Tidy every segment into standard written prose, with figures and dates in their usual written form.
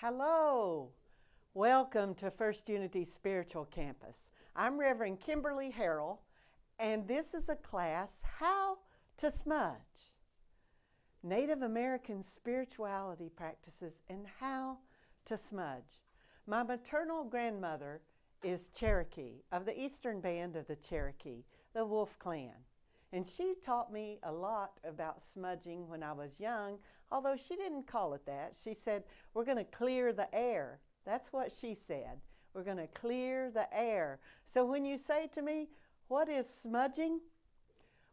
Hello. Welcome to First Unity Spiritual Campus. I'm Reverend Kimberly Harrell, and this is a class, How to Smudge. Native American spirituality practices and how to smudge. My maternal grandmother is Cherokee, of the eastern band of the Cherokee, the Wolf Clan. And she taught me a lot about smudging when I was young, although she didn't call it that. She said, we're going to clear the air. That's what she said. We're going to clear the air. So when you say to me, what is smudging?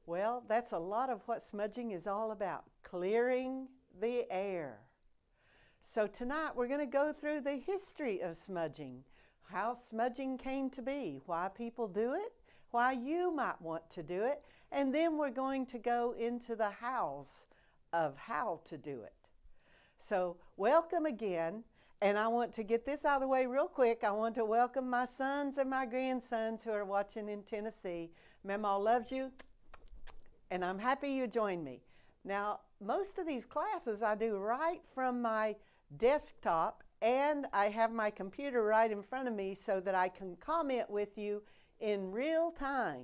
Well, that's a lot of what smudging is all about, clearing the air. So tonight we're going to go through the history of smudging, how smudging came to be, why people do it, why you might want to do it, and then we're going to go into the hows of how to do it. So welcome again, and I want to get this out of the way real quick. I want to welcome my sons and my grandsons who are watching in Tennessee. Mama loves you, and I'm happy you joined me. Now, most of these classes I do right from my desktop, and I have my computer right in front of me so that I can comment with you in real time.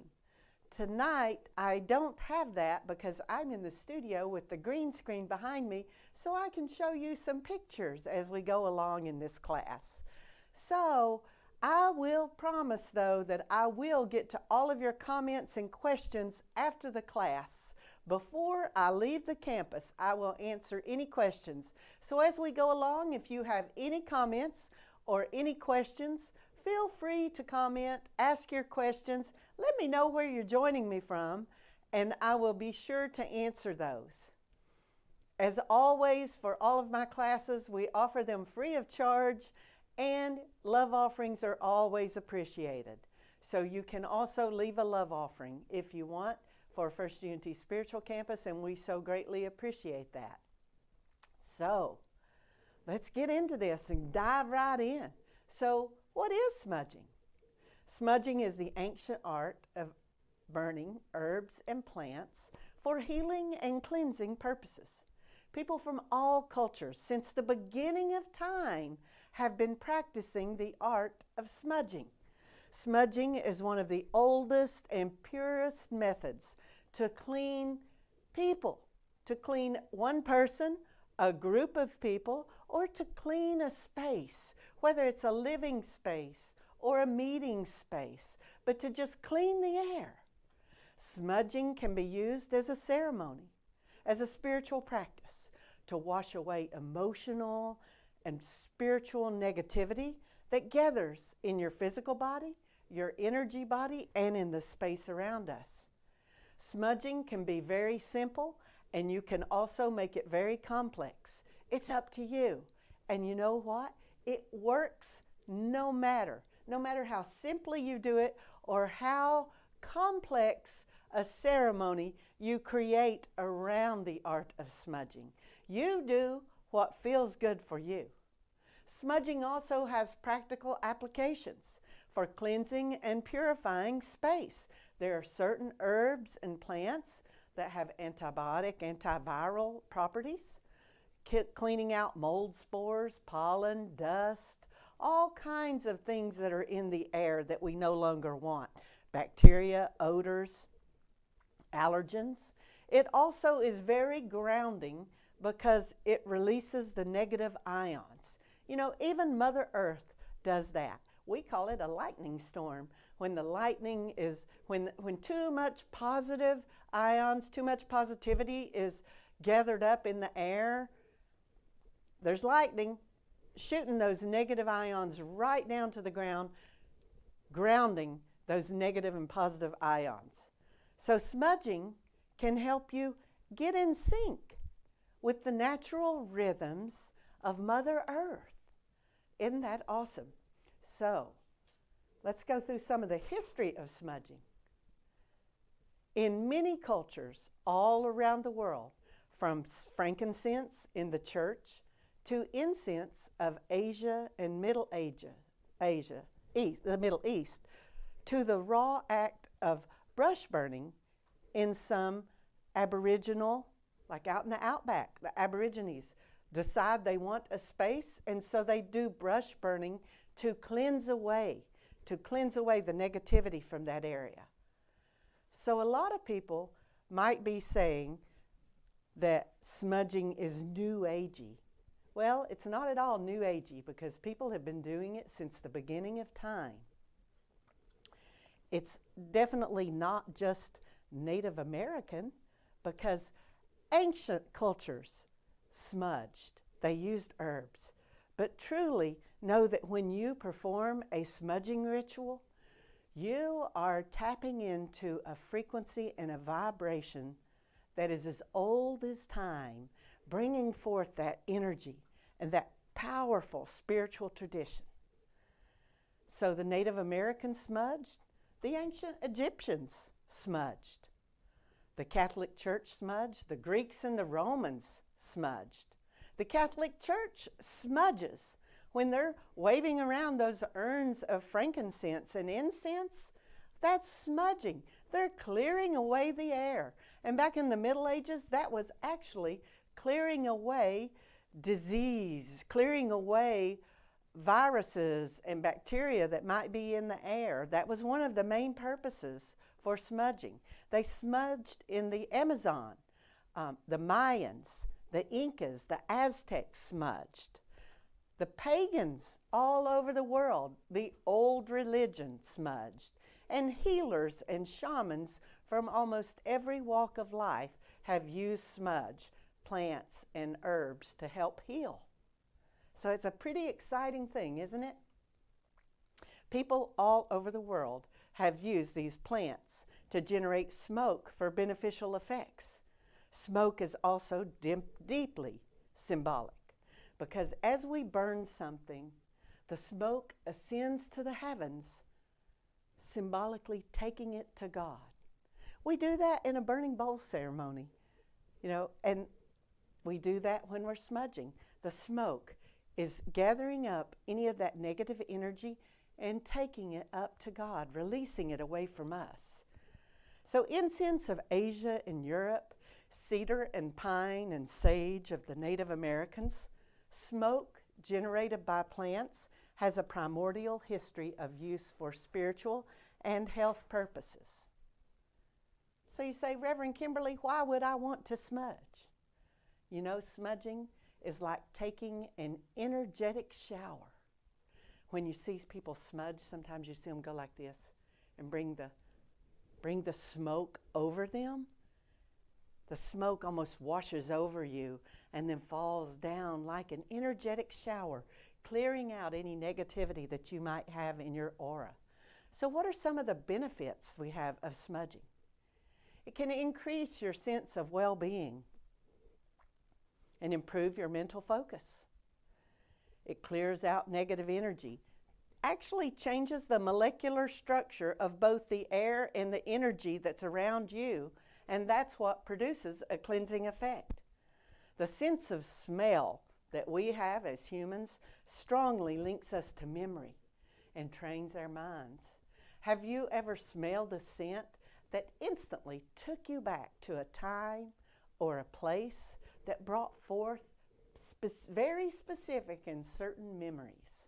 Tonight, I don't have that because I'm in the studio with the green screen behind me, so I can show you some pictures as we go along in this class. So, I will promise, though, that I will get to all of your comments and questions after the class. Before I leave the campus, I will answer any questions. So as we go along, if you have any comments or any questions, feel free to comment, ask your questions. Let me know where you're joining me from, and I will be sure to answer those. As always, for all of my classes, we offer them free of charge, and love offerings are always appreciated. So you can also leave a love offering if you want for First Unity Spiritual Campus, and we so greatly appreciate that. So, let's get into this and dive right in. So, what is smudging? Smudging is the ancient art of burning herbs and plants for healing and cleansing purposes. People from all cultures since the beginning of time have been practicing the art of smudging. Smudging is one of the oldest and purest methods to clean people, to clean one person, a group of people, or to clean a space, whether it's a living space or a meeting space, but to just clean the air. Smudging can be used as a ceremony, as a spiritual practice, to wash away emotional and spiritual negativity that gathers in your physical body, your energy body, and in the space around us. Smudging can be very simple, and you can also make it very complex. It's up to you. And you know what? It works no matter how simply you do it or how complex a ceremony you create around the art of smudging. You do what feels good for you. Smudging also has practical applications for cleansing and purifying space. There are certain herbs and plants that have antibiotic, antiviral properties, cleaning out mold spores, pollen, dust, all kinds of things that are in the air that we no longer want. Bacteria, odors, allergens. It also is very grounding because it releases the negative ions. You know, even Mother Earth does that. We call it a lightning storm. When the lightning is, when too much positive ions, too much positivity is gathered up in the air, there's lightning shooting those negative ions right down to the ground, grounding those negative and positive ions. So smudging can help you get in sync with the natural rhythms of Mother Earth. Isn't that awesome? So, let's go through some of the history of smudging. In many cultures all around the world, from frankincense in the church to incense of Asia and Middle the Middle East, to the raw act of brush burning in some Aboriginal, like out in the outback, the Aborigines, decide they want a space, and so they do brush burning to cleanse away the negativity from that area. So a lot of people might be saying that smudging is new agey. Well, it's not at all new agey, because people have been doing it since the beginning of time. It's definitely not just Native American, because ancient cultures smudged. They used herbs. But truly know that when you perform a smudging ritual, you are tapping into a frequency and a vibration that is as old as time, bringing forth that energy and that powerful spiritual tradition. So the Native Americans smudged, the ancient Egyptians smudged, the Catholic Church smudged, the Greeks and the Romans smudged. The Catholic Church smudges when they're waving around those urns of frankincense and incense. That's smudging. They're clearing away the air. And back in the Middle Ages, that was actually clearing away disease, clearing away viruses and bacteria that might be in the air. That was one of the main purposes for smudging. They smudged in the Amazon. The Mayans, the Incas, the Aztecs smudged. The pagans all over the world, the old religion smudged. And healers and shamans from almost every walk of life have used smudge, plants, and herbs to help heal. So it's a pretty exciting thing, isn't it? People all over the world have used these plants to generate smoke for beneficial effects. Smoke is also deeply symbolic, because as we burn something, the smoke ascends to the heavens, symbolically taking it to God. We do that in a burning bowl ceremony, and we do that when we're smudging. The smoke is gathering up any of that negative energy and taking it up to God, releasing it away from us. So incense of Asia and Europe, cedar and pine and sage of the Native Americans, smoke generated by plants has a primordial history of use for spiritual and health purposes. So you say, Reverend Kimberly, why would I want to smudge? Smudging is like taking an energetic shower. When you see people smudge, sometimes you see them go like this and bring the smoke over them. The smoke almost washes over you and then falls down like an energetic shower, clearing out any negativity that you might have in your aura. So what are some of the benefits we have of smudging? It can increase your sense of well-being and improve your mental focus. It clears out negative energy, actually changes the molecular structure of both the air and the energy that's around you, and that's what produces a cleansing effect. The sense of smell that we have as humans strongly links us to memory and trains our minds. Have you ever smelled a scent that instantly took you back to a time or a place that brought forth very specific and certain memories?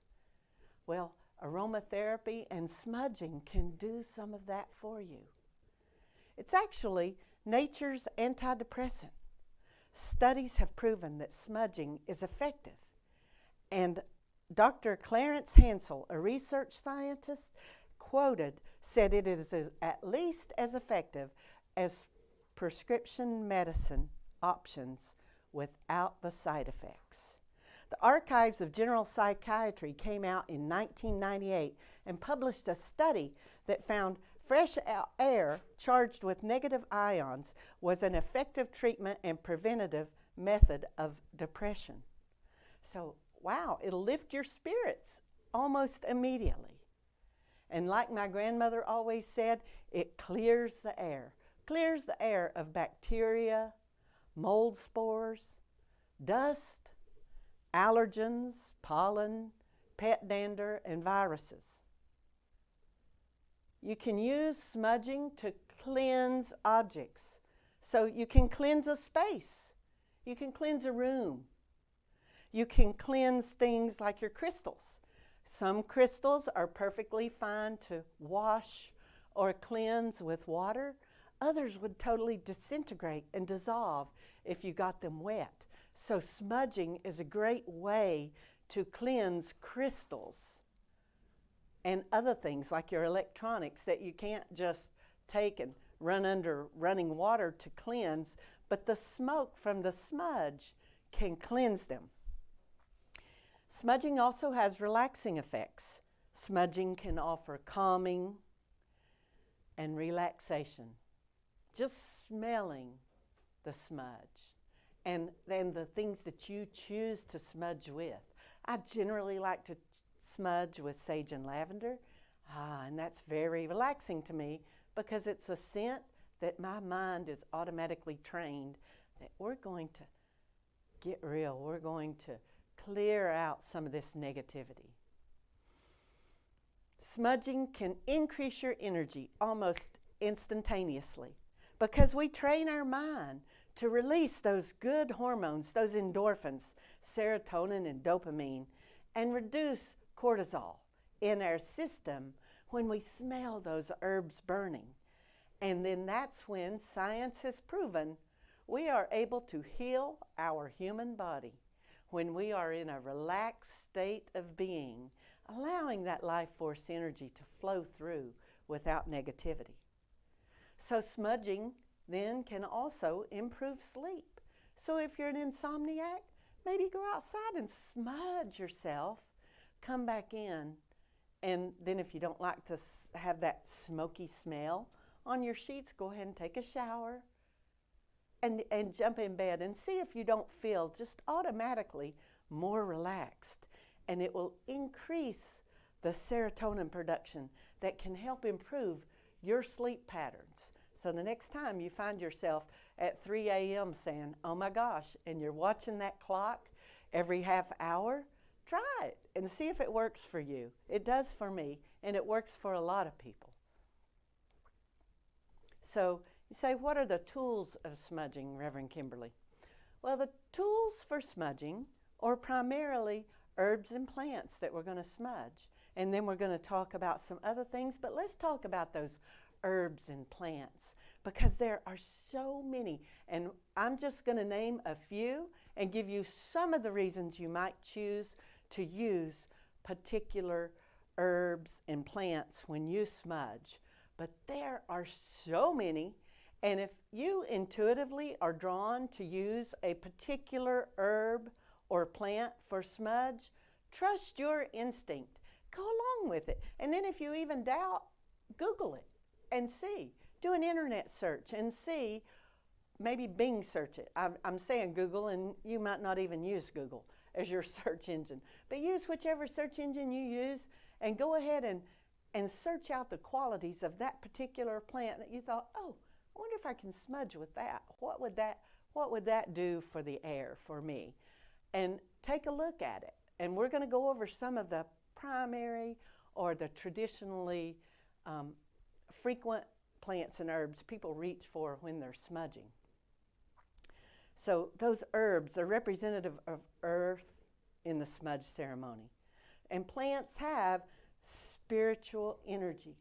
Well, aromatherapy and smudging can do some of that for you. It's actually nature's antidepressant. Studies have proven that smudging is effective. And Dr. Clarence Hansel, a research scientist, said it is at least as effective as prescription medicine options without the side effects. The Archives of General Psychiatry came out in 1998 and published a study that found fresh air charged with negative ions was an effective treatment and preventative method of depression. So, wow, it'll lift your spirits almost immediately. And like my grandmother always said, it clears the air of bacteria, mold spores, dust, allergens, pollen, pet dander, and viruses. You can use smudging to cleanse objects. So you can cleanse a space. You can cleanse a room. You can cleanse things like your crystals. Some crystals are perfectly fine to wash or cleanse with water. Others would totally disintegrate and dissolve if you got them wet. So smudging is a great way to cleanse crystals and other things like your electronics that you can't just take and run under running water to cleanse, but the smoke from the smudge can cleanse them. Smudging also has relaxing effects. Smudging can offer calming and relaxation. Just smelling the smudge and then the things that you choose to smudge with. I generally like to smudge with sage and lavender, and that's very relaxing to me because it's a scent that my mind is automatically trained that we're going to get real. We're going to clear out some of this negativity. Smudging can increase your energy almost instantaneously because we train our mind to release those good hormones, those endorphins, serotonin and dopamine, and reduce cortisol in our system when we smell those herbs burning. And then that's when science has proven we are able to heal our human body when we are in a relaxed state of being, allowing that life force energy to flow through without negativity. So smudging then can also improve sleep. So if you're an insomniac, maybe go outside and smudge yourself, come back in, and then if you don't like to have that smoky smell on your sheets, go ahead and take a shower and jump in bed and see if you don't feel just automatically more relaxed. And it will increase the serotonin production that can help improve your sleep patterns. So the next time you find yourself at 3 a.m. saying, oh my gosh, and you're watching that clock every half hour, try it and see if it works for you. It does for me, and it works for a lot of people. So you say, what are the tools of smudging, Reverend Kimberly? Well, the tools for smudging are primarily herbs and plants that we're going to smudge. And then we're going to talk about some other things, but let's talk about those herbs and plants because there are so many. And I'm just going to name a few and give you some of the reasons you might choose to use particular herbs and plants when you smudge. But there are so many. And if you intuitively are drawn to use a particular herb or plant for smudge, trust your instinct. Go along with it. And then if you even doubt, Google it and see. Do an internet search and see, maybe Bing search it. I'm saying Google, and you might not even use Google as your search engine. But use whichever search engine you use and go ahead and search out the qualities of that particular plant that you thought, oh, I wonder if I can smudge with that. What would that do for the air for me? And take a look at it. And we're going to go over some of the primary or the traditionally frequent plants and herbs people reach for when they're smudging. So those herbs are representative of earth in the smudge ceremony. And plants have spiritual energy.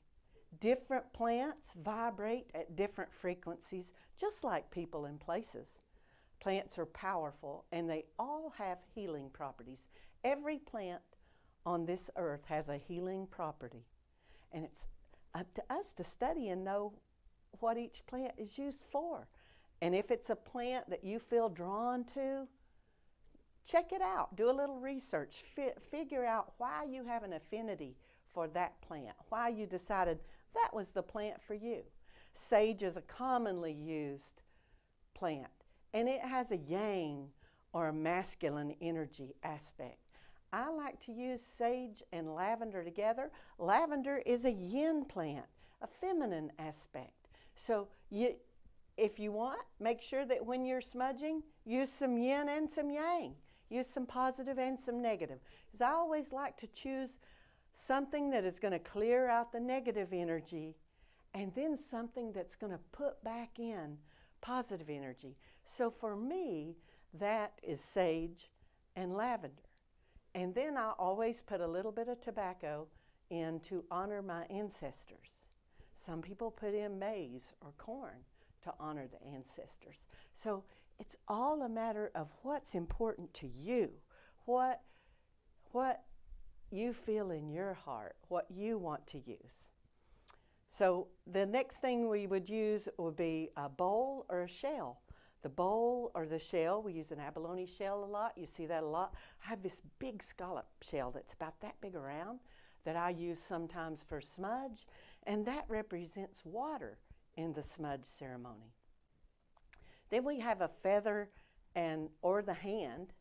Different plants vibrate at different frequencies, just like people and places. Plants are powerful, and they all have healing properties. Every plant on this earth has a healing property, and it's up to us to study and know what each plant is used for. And if it's a plant that you feel drawn to, check it out. Do a little research. Figure out why you have an affinity for that plant, why you decided that was the plant for you. Sage is a commonly used plant, and it has a yang or a masculine energy aspect. I like to use sage and lavender together. Lavender is a yin plant, a feminine aspect. So if you want, make sure that when you're smudging, use some yin and some yang. Use some positive and some negative. Because I always like to choose something that is going to clear out the negative energy, and then something that's going to put back in positive energy. So for me, that is sage and lavender. And then I always put a little bit of tobacco in to honor my ancestors. Some people put in maize or corn to honor the ancestors. So it's all a matter of what's important to you, what you feel in your heart, what you want to use. So the next thing we would use would be a bowl or a shell. The bowl or the shell, we use an abalone shell a lot. You see that a lot. I have this big scallop shell that's about that big around that I use sometimes for smudge, and that represents water in the smudge ceremony. Then we have a feather or the hand,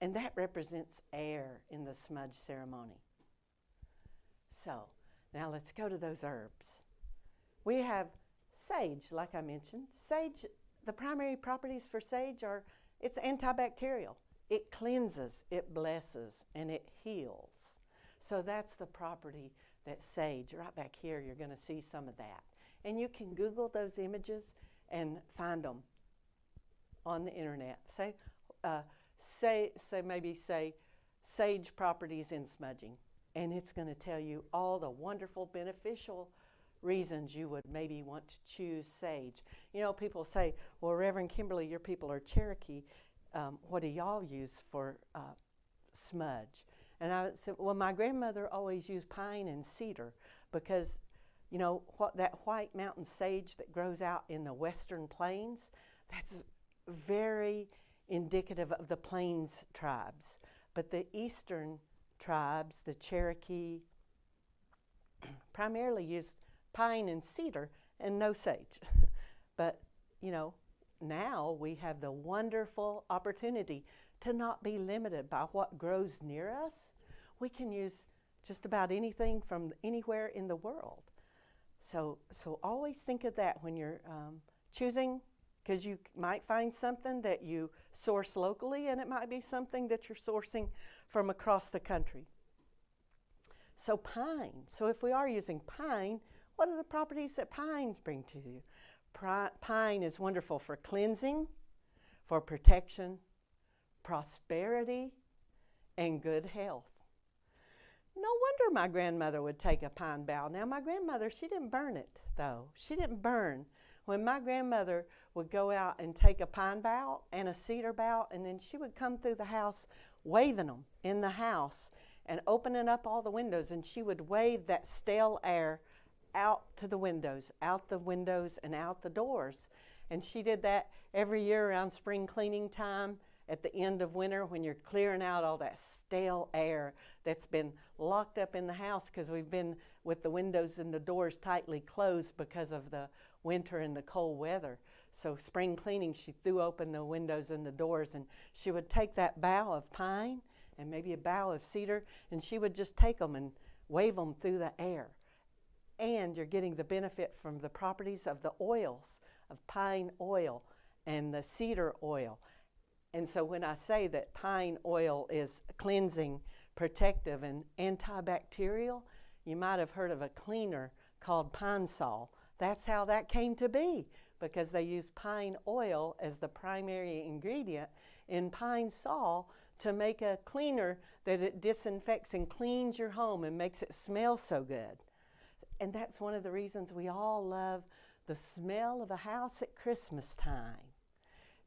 and that represents air in the smudge ceremony. So now let's go to those herbs. We have sage, like I mentioned. Sage, the primary properties for sage are it's antibacterial. It cleanses, it blesses, and it heals. So that's the property that sage, right back here, you're going to see some of that. And you can Google those images and find them on the internet. Say sage properties in smudging, and it's going to tell you all the wonderful beneficial reasons you would maybe want to choose sage. You know, people say, well, Reverend Kimberly, your people are Cherokee. What do y'all use for smudge? And I said, well, my grandmother always used pine and cedar because, you know, that white mountain sage that grows out in the western plains, that's very indicative of the plains tribes. But the eastern tribes, the Cherokee, primarily use pine and cedar and no sage. But, you know, now we have the wonderful opportunity to not be limited by what grows near us. We can use just about anything from anywhere in the world. So always think of that when you're choosing, because you might find something that you source locally, and it might be something that you're sourcing from across the country. So pine. So if we are using pine, what are the properties that pines bring to you? Pine is wonderful for cleansing, for protection, prosperity, and good health. No wonder my grandmother would take a pine bough. Now, my grandmother, she didn't burn it, though. She didn't burn. When my grandmother would go out and take a pine bough and a cedar bough, and then she would come through the house waving them in the house and opening up all the windows, and she would wave that stale air out to the windows, out the windows and out the doors. And she did that every year around spring cleaning time at the end of winter when you're clearing out all that stale air that's been locked up in the house because we've been with the windows and the doors tightly closed because of the winter and the cold weather. So spring cleaning, she threw open the windows and the doors, and she would take that bough of pine and maybe a bough of cedar, and she would just take them and wave them through the air. And you're getting the benefit from the properties of the oils, of pine oil and the cedar oil. And so when I say that pine oil is cleansing, protective, and antibacterial, you might have heard of a cleaner called Pine Sol. That's how that came to be, because they use pine oil as the primary ingredient in Pine Sol to make a cleaner that it disinfects and cleans your home and makes it smell so good. And that's one of the reasons we all love the smell of a house at Christmas time.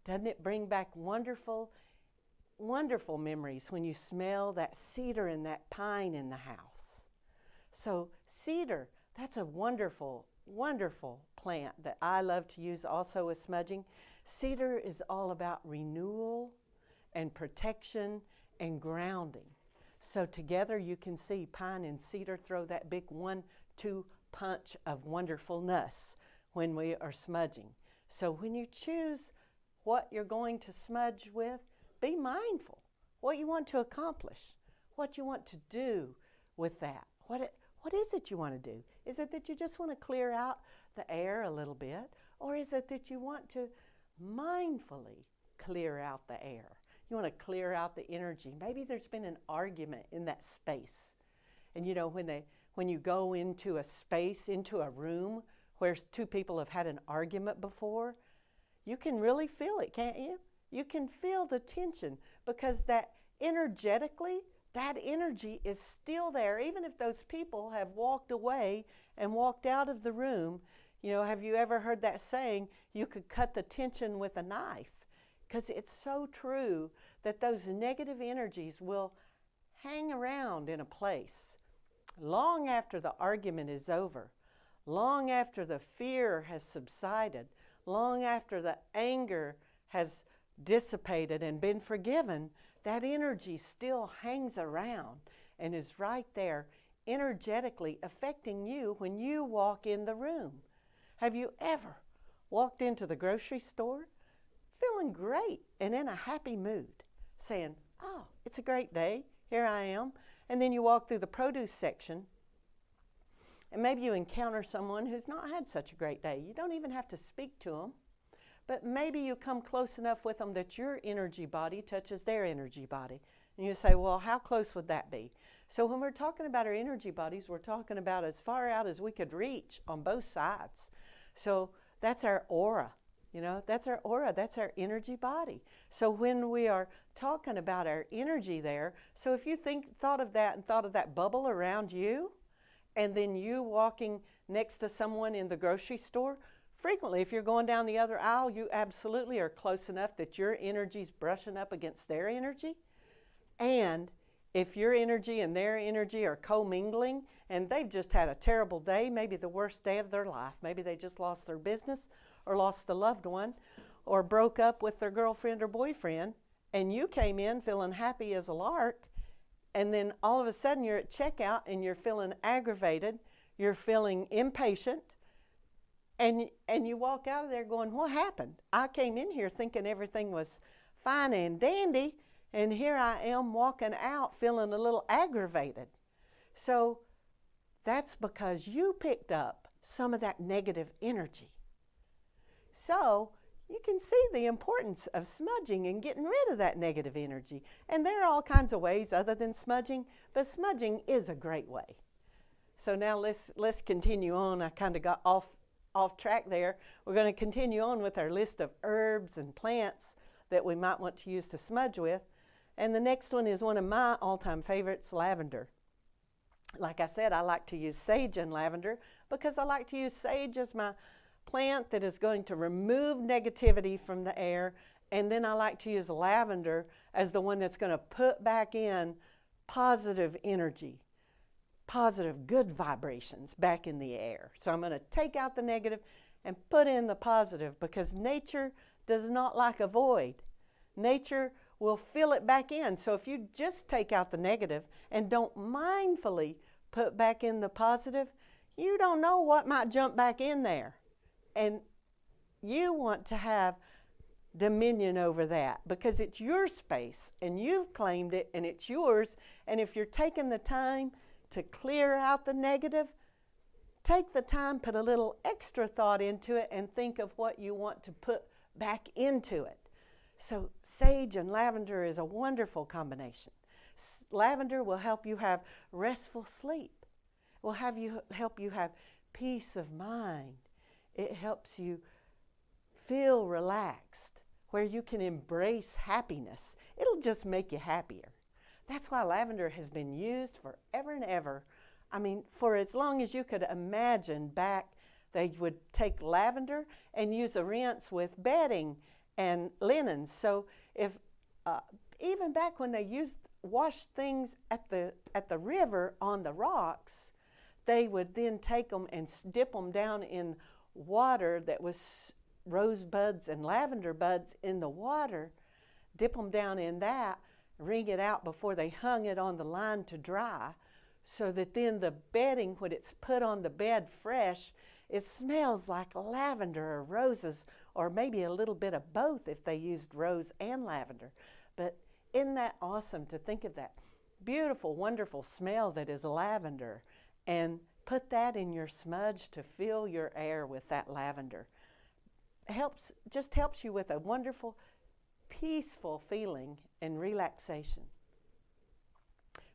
Doesn't it bring back wonderful, wonderful memories when you smell that cedar and that pine in the house? So cedar, that's a wonderful, wonderful plant that I love to use also with smudging. Cedar is all about renewal and protection and grounding. So together you can see pine and cedar throw that big 1-2 punch of wonderfulness when we are smudging. So when you choose what you're going to smudge with, be mindful what you want to accomplish, what you want to do with that. What is it you want to do? Is it that you just want to clear out the air a little bit, or is it that you want to mindfully clear out the air? You want to clear out the energy. Maybe there's been an argument in that space. And you know, when you go into a space, into a room where two people have had an argument before, you can really feel it, can't you? You can feel the tension because that energetically, that energy is still there, even if those people have walked away and walked out of the room. You know, have you ever heard that saying, you could cut the tension with a knife? Because it's so true that those negative energies will hang around in a place long after the argument is over, long after the fear has subsided, long after the anger has dissipated and been forgiven. That energy still hangs around and is right there energetically affecting you when you walk in the room. Have you ever walked into the grocery store feeling great and in a happy mood, saying, oh, it's a great day, here I am, and then you walk through the produce section and maybe you encounter someone who's not had such a great day. You don't even have to speak to them, but maybe you come close enough with them that your energy body touches their energy body. And you say, well, how close would that be? So when we're talking about our energy bodies, we're talking about as far out as we could reach on both sides. So that's our aura, you know, that's our aura, that's our energy body. So when we are talking about our energy there, so if you thought of that bubble around you, and then you walking next to someone in the grocery store, frequently, if you're going down the other aisle, you absolutely are close enough that your energy's brushing up against their energy. And if your energy and their energy are commingling and they've just had a terrible day, maybe the worst day of their life, maybe they just lost their business or lost a loved one or broke up with their girlfriend or boyfriend, and you came in feeling happy as a lark, and then all of a sudden you're at checkout and you're feeling aggravated, you're feeling impatient, and you walk out of there going, what happened? I came in here thinking everything was fine and dandy, and here I am walking out feeling a little aggravated. So that's because you picked up some of that negative energy. So you can see the importance of smudging and getting rid of that negative energy. And there are all kinds of ways other than smudging, but smudging is a great way. So now let's continue on. I kind of got off track there. We're going to continue on with our list of herbs and plants that we might want to use to smudge with. And the next one is one of my all-time favorites, lavender. Like I said, I like to use sage and lavender because I like to use sage as my plant that is going to remove negativity from the air, and then I like to use lavender as the one that's going to put back in positive energy, positive, good vibrations back in the air. So I'm going to take out the negative and put in the positive, because nature does not like a void. Nature will fill it back in. So if you just take out the negative and don't mindfully put back in the positive, you don't know what might jump back in there. And you want to have dominion over that because it's your space and you've claimed it and it's yours. And if you're taking the time to clear out the negative, take the time, put a little extra thought into it, and think of what you want to put back into it. So sage and lavender is a wonderful combination. Lavender will help you have restful sleep. It will help you have peace of mind. It helps you feel relaxed, where you can embrace happiness. It'll just make you happier. That's why lavender has been used forever and ever. I mean, for as long as you could imagine back, they would take lavender and use a rinse with bedding and linens. So if even back when they washed things at the river on the rocks, they would then take them and dip them down in water that was rosebuds and lavender buds in the water, dip them down in that, wring it out before they hung it on the line to dry, so that then the bedding, when it's put on the bed fresh, it smells like lavender or roses, or maybe a little bit of both if they used rose and lavender. But isn't that awesome to think of that beautiful, wonderful smell that is lavender, and put that in your smudge to fill your air with that lavender. Just helps you with a wonderful, peaceful feeling and relaxation.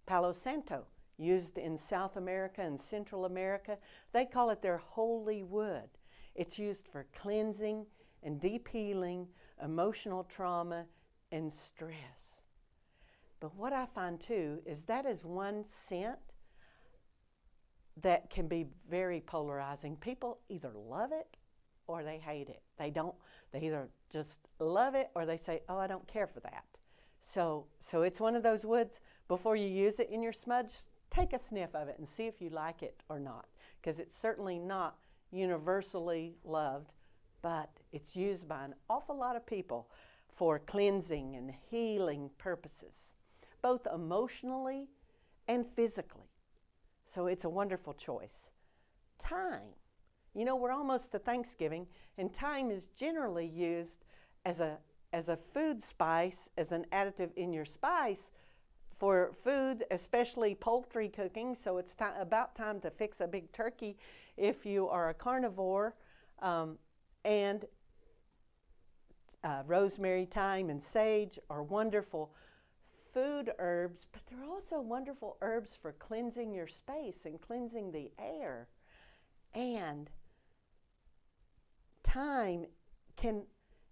Palo Santo, used in South America and Central America, they call it their holy wood. It's used for cleansing and deep healing, emotional trauma, and stress. But what I find too is that is one scent that can be very polarizing. People either love it or they hate it. They either just love it or they say, oh, I don't care for that. So it's one of those woods, before you use it in your smudge, take a sniff of it and see if you like it or not, because it's certainly not universally loved, but it's used by an awful lot of people for cleansing and healing purposes, both emotionally and physically. So it's a wonderful choice. Thyme. You know, we're almost to Thanksgiving, and thyme is generally used as a food spice, as an additive in your spice for food, especially poultry cooking. So it's about time to fix a big turkey if you are a carnivore. And rosemary, thyme, and sage are wonderful food herbs, but they're also wonderful herbs for cleansing your space and cleansing the air. And thyme can,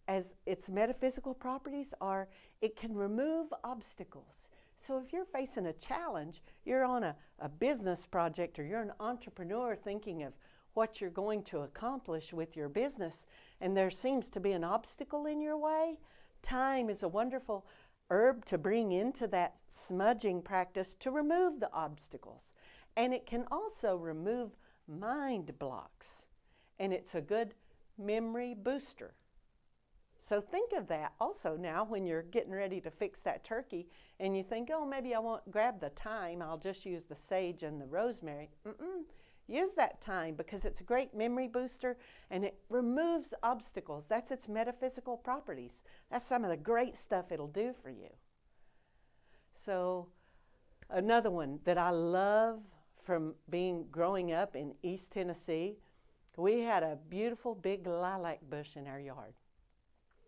as its metaphysical properties are, it can remove obstacles. So if you're facing a challenge, you're on a business project, or you're an entrepreneur thinking of what you're going to accomplish with your business, and there seems to be an obstacle in your way, thyme is a wonderful herb to bring into that smudging practice to remove the obstacles. And it can also remove mind blocks, and it's a good memory booster. So think of that also now when you're getting ready to fix that turkey and you think, oh, maybe I won't grab the thyme, I'll just use the sage and the rosemary. Use that thyme because it's a great memory booster and it removes obstacles. That's its metaphysical properties. That's some of the great stuff it'll do for you. So another one that I love from growing up in East Tennessee, we had a beautiful big lilac bush in our yard.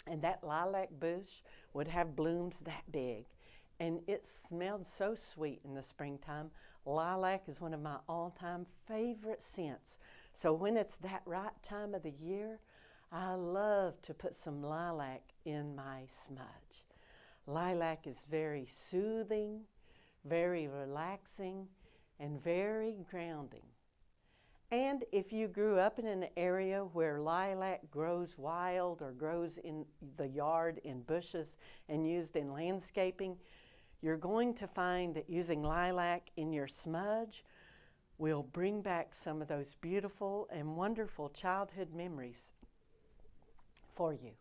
And that lilac bush would have blooms that big. And it smelled so sweet in the springtime. Lilac is one of my all-time favorite scents. So when it's that right time of the year, I love to put some lilac in my smudge. Lilac is very soothing, very relaxing, and very grounding. And if you grew up in an area where lilac grows wild or grows in the yard in bushes and used in landscaping, you're going to find that using lilac in your smudge will bring back some of those beautiful and wonderful childhood memories for you.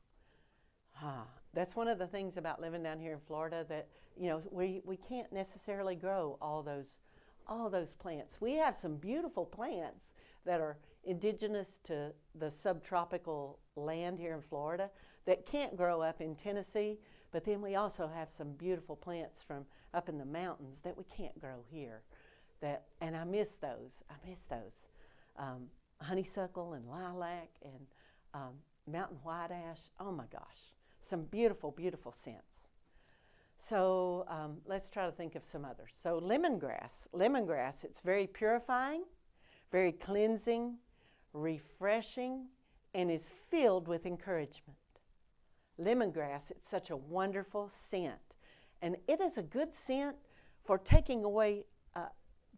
That's one of the things about living down here in Florida, that we can't necessarily grow all those plants. We have some beautiful plants that are indigenous to the subtropical land here in Florida that can't grow up in Tennessee, but then we also have some beautiful plants from up in the mountains that we can't grow here. And I miss those. Honeysuckle and lilac and mountain white ash. Oh my gosh, some beautiful, beautiful scents. So let's try to think of some others. So lemongrass, it's very purifying, very cleansing, refreshing, and is filled with encouragement. Lemongrass, it's such a wonderful scent, and it is a good scent for taking away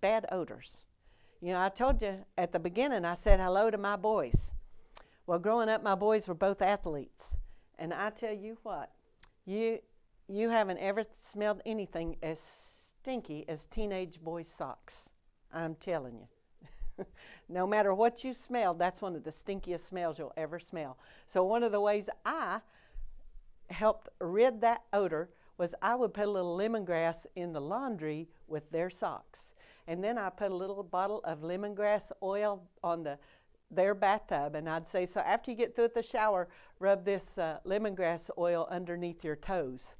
bad odors. I told you at the beginning, I said hello to my boys. Well, growing up, my boys were both athletes, and I tell you what, you haven't ever smelled anything as stinky as teenage boys' socks. I'm telling you. No matter what you smell, that's one of the stinkiest smells you'll ever smell. So one of the ways I helped rid that odor was I would put a little lemongrass in the laundry with their socks. And then I put a little bottle of lemongrass oil on their bathtub, and I'd say, so after you get through with the shower, rub this lemongrass oil underneath your toes.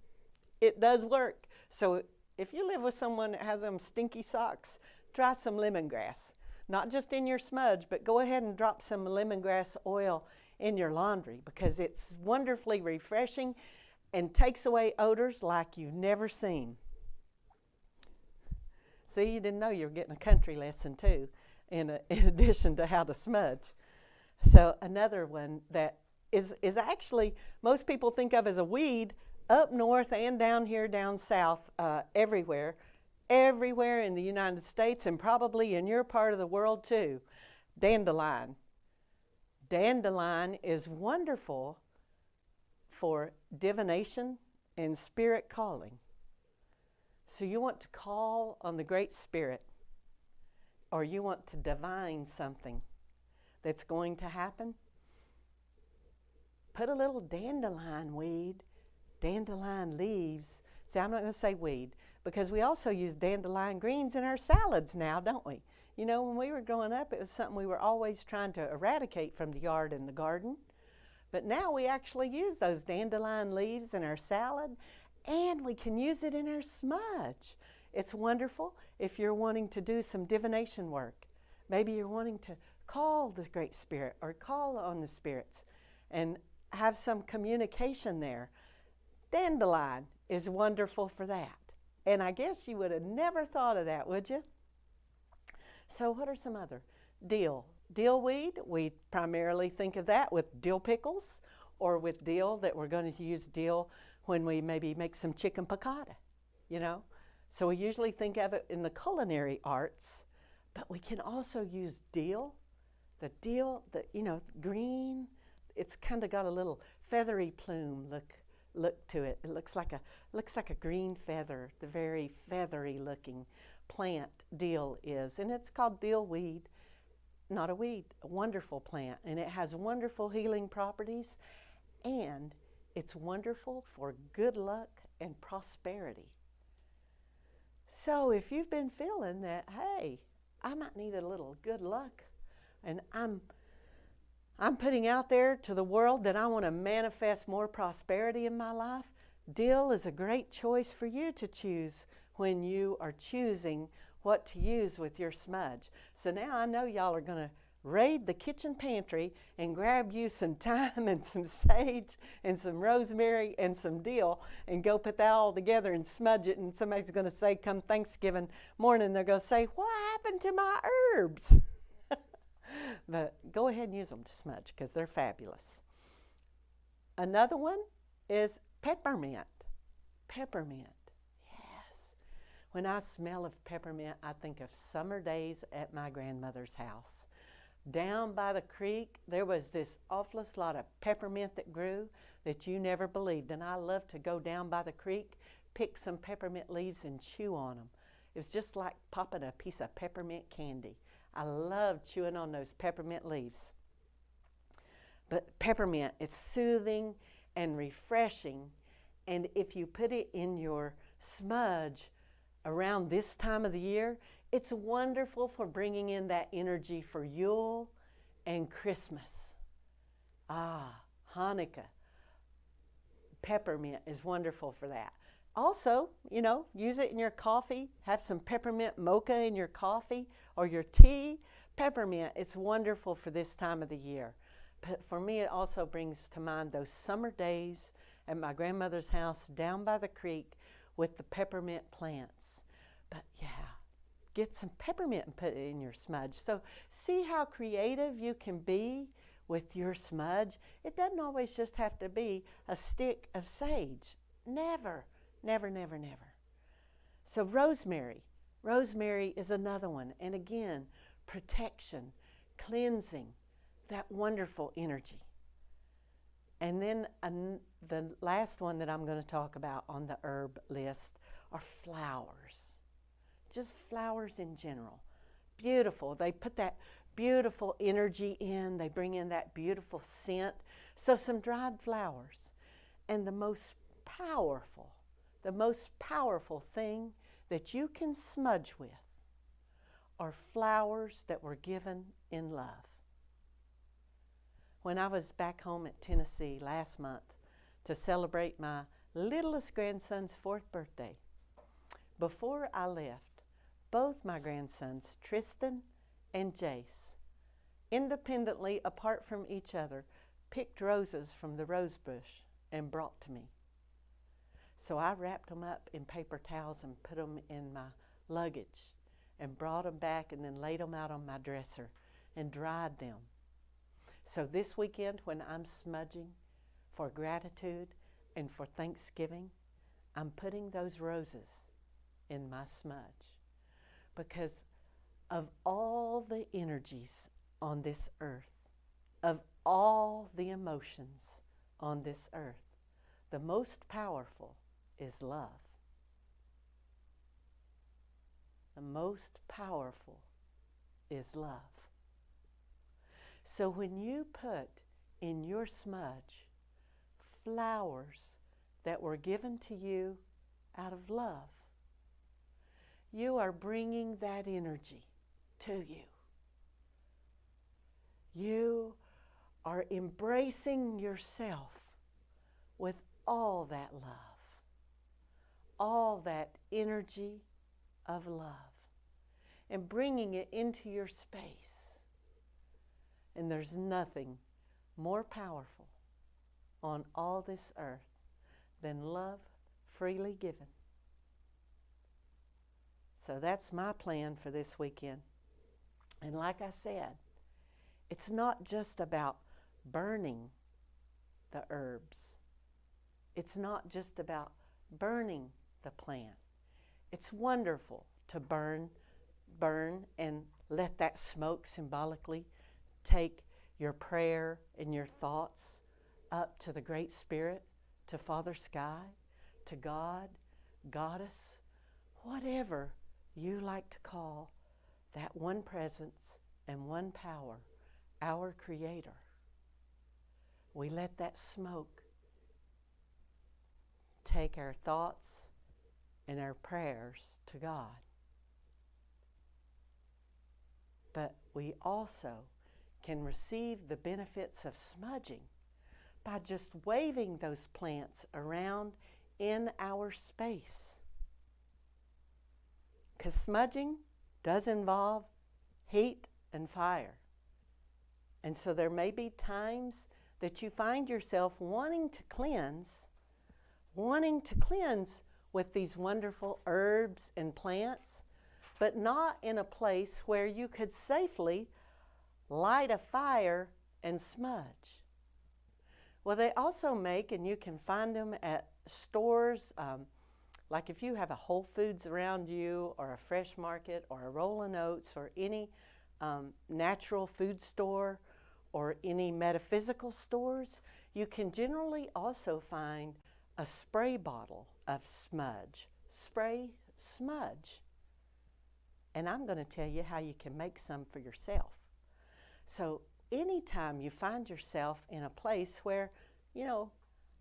It does work. So if you live with someone that has them stinky socks, try some lemongrass. Not just in your smudge, but go ahead and drop some lemongrass oil in your laundry because it's wonderfully refreshing and takes away odors like you've never seen. See, you didn't know you were getting a country lesson too, in addition to how to smudge. So another one that is actually most people think of as a weed, up north and down here, down south, everywhere in the United States and probably in your part of the world too. Dandelion. Dandelion is wonderful for divination and spirit calling. So you want to call on the Great Spirit, or you want to divine something that's going to happen, put a little dandelion weed, dandelion leaves. See, I'm not going to say weed, because we also use dandelion greens in our salads now, don't we? You know, when we were growing up, it was something we were always trying to eradicate from the yard and the garden. But now we actually use those dandelion leaves in our salad, and we can use it in our smudge. It's wonderful if you're wanting to do some divination work. Maybe you're wanting to call the Great Spirit or call on the spirits and have some communication there. Dandelion is wonderful for that. And I guess you would have never thought of that, would you? So what are some other? Dill. Dill weed, we primarily think of that with dill pickles or with dill that we're going to use dill when we maybe make some chicken piccata, you know. So we usually think of it in the culinary arts, but we can also use dill. The dill, green, it's kind of got a little feathery plume look to it. It looks like a green feather, the very feathery looking plant dill is, and it's called dill weed. Not a weed, a wonderful plant, and it has wonderful healing properties, and it's wonderful for good luck and prosperity. So if you've been feeling that, hey, I might need a little good luck, and I'm putting out there to the world that I want to manifest more prosperity in my life, dill is a great choice for you to choose when you are choosing what to use with your smudge. So now I know y'all are going to raid the kitchen pantry and grab you some thyme and some sage and some rosemary and some dill and go put that all together and smudge it, and somebody's going to say come Thanksgiving morning, they're going to say, what happened to my herbs? But go ahead and use them to smudge because they're fabulous. Another one is peppermint. Peppermint. When I smell of peppermint, I think of summer days at my grandmother's house. Down by the creek, there was this awfulest lot of peppermint that grew that you never believed. And I loved to go down by the creek, pick some peppermint leaves and chew on them. It was just like popping a piece of peppermint candy. I loved chewing on those peppermint leaves. But peppermint, it's soothing and refreshing. And if you put it in your smudge around this time of the year, it's wonderful for bringing in that energy for Yule and Christmas. Hanukkah. Peppermint is wonderful for that. Also, use it in your coffee. Have some peppermint mocha in your coffee or your tea. Peppermint, it's wonderful for this time of the year. But for me, it also brings to mind those summer days at my grandmother's house down by the creek with the peppermint plants. But yeah, get some peppermint and put it in your smudge. So see how creative you can be with your smudge. It doesn't always just have to be a stick of sage. Never, never, never, never. So rosemary. Rosemary is another one. And again, protection, cleansing, that wonderful energy. And then the last one that I'm going to talk about on the herb list are flowers. Just flowers in general. Beautiful. They put that beautiful energy in. They bring in that beautiful scent. So some dried flowers. And the most powerful thing that you can smudge with are flowers that were given in love. When I was back home at Tennessee last month to celebrate my littlest grandson's 4th birthday, before I left, both my grandsons, Tristan and Jace, independently apart from each other, picked roses from the rose bush and brought to me. So I wrapped them up in paper towels and put them in my luggage and brought them back and then laid them out on my dresser and dried them. So this weekend when I'm smudging for gratitude, And for Thanksgiving, I'm putting those roses in my smudge because of all the energies on this earth, of all the emotions on this earth, the most powerful is love. The most powerful is love. So when you put in your smudge flowers that were given to you out of love, you are bringing that energy to you. You are embracing yourself with all that love, all that energy of love, and bringing it into your space. And there's nothing more powerful on all this earth than love freely given. So that's my plan for this weekend. And like I said, it's not just about burning the herbs. It's not just about burning the plant. It's wonderful to burn and let that smoke symbolically take your prayer and your thoughts up to the Great Spirit, to Father Sky, to God, Goddess, whatever you like to call that one presence and one power, our Creator. We let that smoke take our thoughts and our prayers to God. But we also can receive the benefits of smudging by just waving those plants around in our space. Because smudging does involve heat and fire. And so there may be times that you find yourself wanting to cleanse with these wonderful herbs and plants, but not in a place where you could safely light a fire and smudge. Well, they also make, and you can find them at stores, like if you have a Whole Foods around you, or a Fresh Market, or a Rollin' Oats, or any natural food store, or any metaphysical stores, you can generally also find a spray bottle of smudge. Spray smudge. And I'm going to tell you how you can make some for yourself. So anytime you find yourself in a place where,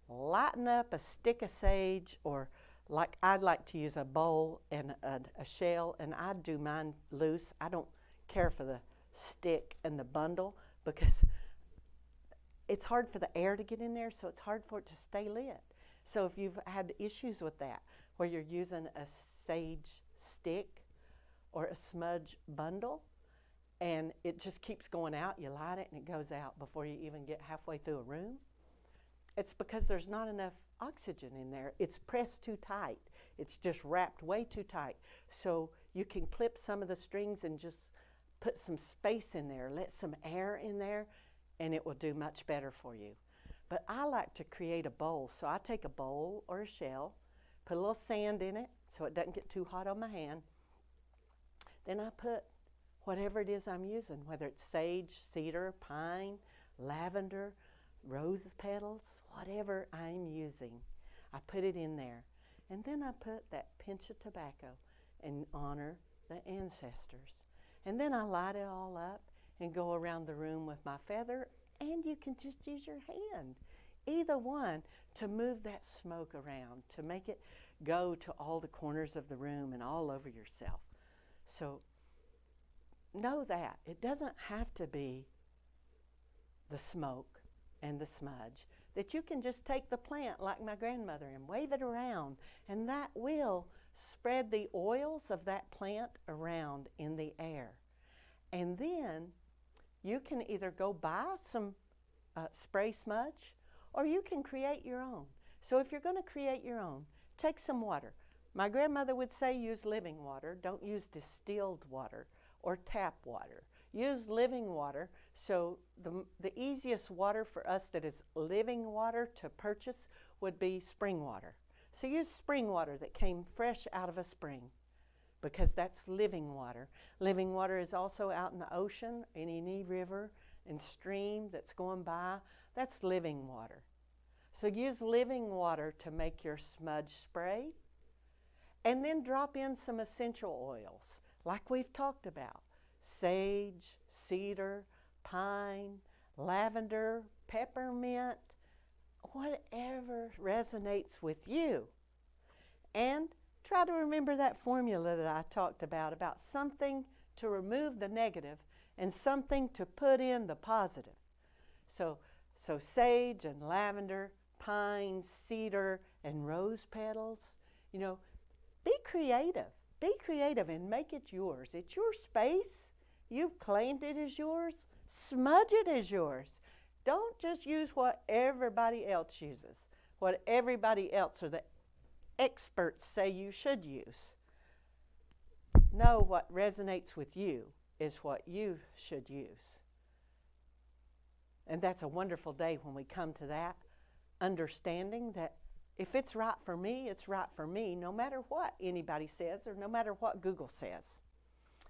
lighten up a stick of sage, or like I'd like to use a bowl and a shell, and I do mine loose. I don't care for the stick and the bundle because it's hard for the air to get in there, so it's hard for it to stay lit. So if you've had issues with that, where you're using a sage stick or a smudge bundle, and it just keeps going out, you light it and it goes out before you even get halfway through a room, it's because there's not enough oxygen in there. It's pressed too tight. It's just wrapped way too tight. So you can clip some of the strings and just put some space in there, let some air in there, and it will do much better for you. But I like to create a bowl. So I take a bowl or a shell, put a little sand in it so it doesn't get too hot on my hand. Then I put whatever it is I'm using, whether it's sage, cedar, pine, lavender, rose petals, whatever I'm using. I put it in there. And then I put that pinch of tobacco and honor the ancestors. And then I light it all up and go around the room with my feather, and you can just use your hand, either one, to move that smoke around, to make it go to all the corners of the room and all over yourself. So know that it doesn't have to be the smoke and the smudge, that you can just take the plant like my grandmother and wave it around, and that will spread the oils of that plant around in the air. And then you can either go buy some spray smudge, or you can create your own. So if you're going to create your own, take some water. My grandmother would say use living water. Don't use distilled water or tap water. use living water. So the easiest water for us that is living water to purchase would be spring water. So use spring water that came fresh out of a spring, because that's living water. Living water is also out in the ocean, in any river and stream that's going by. That's living water. So use living water to make your smudge spray, and then drop in some essential oils like we've talked about. Sage, cedar, pine, lavender, peppermint, whatever resonates with you. And try to remember that formula that I talked about something to remove the negative and something to put in the positive. So sage and lavender, pine, cedar, and rose petals. You know, be creative. Be creative and make it yours. It's your space. You've claimed it as yours. Smudge it as yours. Don't just use what everybody else uses, what everybody else or the experts say you should use. Know what resonates with you is what you should use. And that's a wonderful day when we come to that understanding that if it's right for me, it's right for me, no matter what anybody says or no matter what Google says.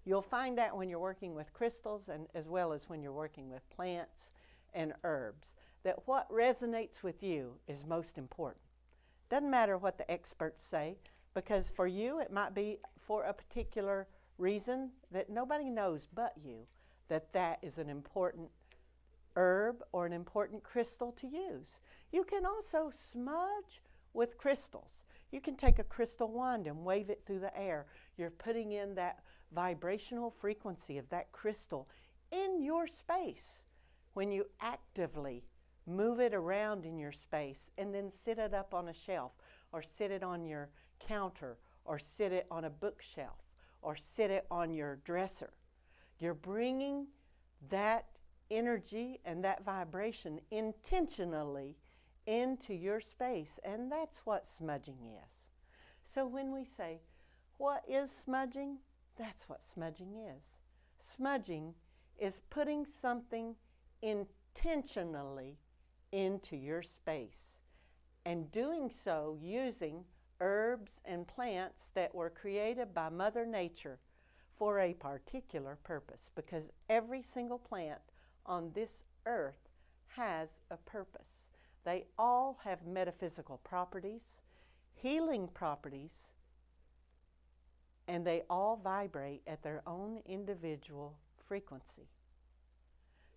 You'll find that when you're working with crystals and as well as when you're working with plants and herbs, that what resonates with you is most important. Doesn't matter what the experts say, because for you it might be for a particular reason that nobody knows but you, that is an important herb or an important crystal to use. You can also smudge with crystals. You can take a crystal wand and wave it through the air. You're putting in that vibrational frequency of that crystal in your space when you actively move it around in your space and then sit it up on a shelf or sit it on your counter or sit it on a bookshelf or sit it on your dresser. You're bringing that energy and that vibration intentionally into your space, and that's what smudging is. So when we say, what is smudging? That's what smudging is. Smudging is putting something intentionally into your space, and doing so using herbs and plants that were created by Mother Nature for a particular purpose, because every single plant on this earth has a purpose. They all have metaphysical properties, healing properties, and they all vibrate at their own individual frequency.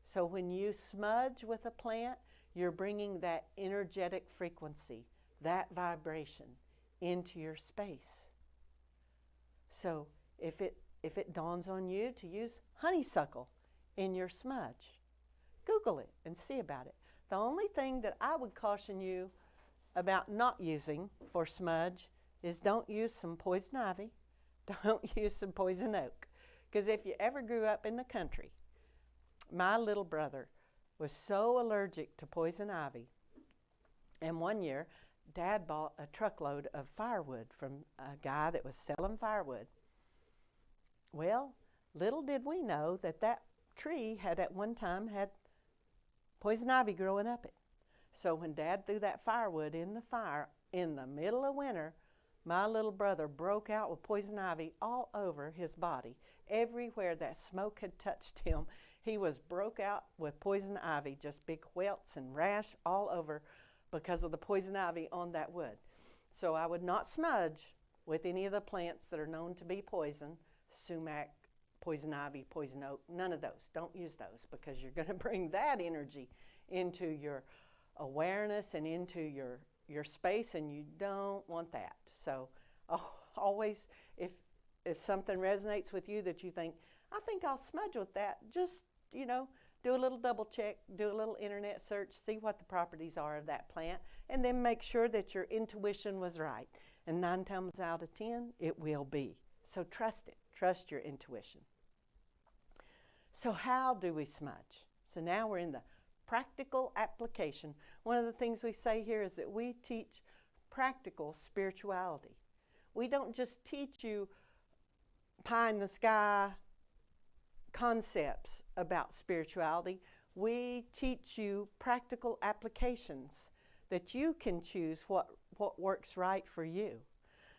So when you smudge with a plant, you're bringing that energetic frequency, that vibration into your space. So if it dawns on you to use honeysuckle in your smudge, Google it and see about it. The only thing that I would caution you about not using for smudge is don't use some poison ivy, don't use some poison oak. Because if you ever grew up in the country, my little brother was so allergic to poison ivy. And one year, Dad bought a truckload of firewood from a guy that was selling firewood. Well, little did we know that that tree had at one time had poison ivy growing up it. So when Dad threw that firewood in the fire in the middle of winter, my little brother broke out with poison ivy all over his body. Everywhere that smoke had touched him, he was broke out with poison ivy, just big welts and rash all over because of the poison ivy on that wood. So I would not smudge with any of the plants that are known to be poison, sumac, poison ivy, poison oak, none of those. Don't use those because you're going to bring that energy into your awareness and into your space, and you don't want that. So always, if something resonates with you that you think, I think I'll smudge with that, just, do a little double check, do a little internet search, see what the properties are of that plant, and then make sure that your intuition was right. And 9 times out of 10, it will be. So trust it. Trust your intuition. So how do we smudge? So now we're in the practical application. One of the things we say here is that we teach practical spirituality. We don't just teach you pie in the sky concepts about spirituality. We teach you practical applications that you can choose what works right for you.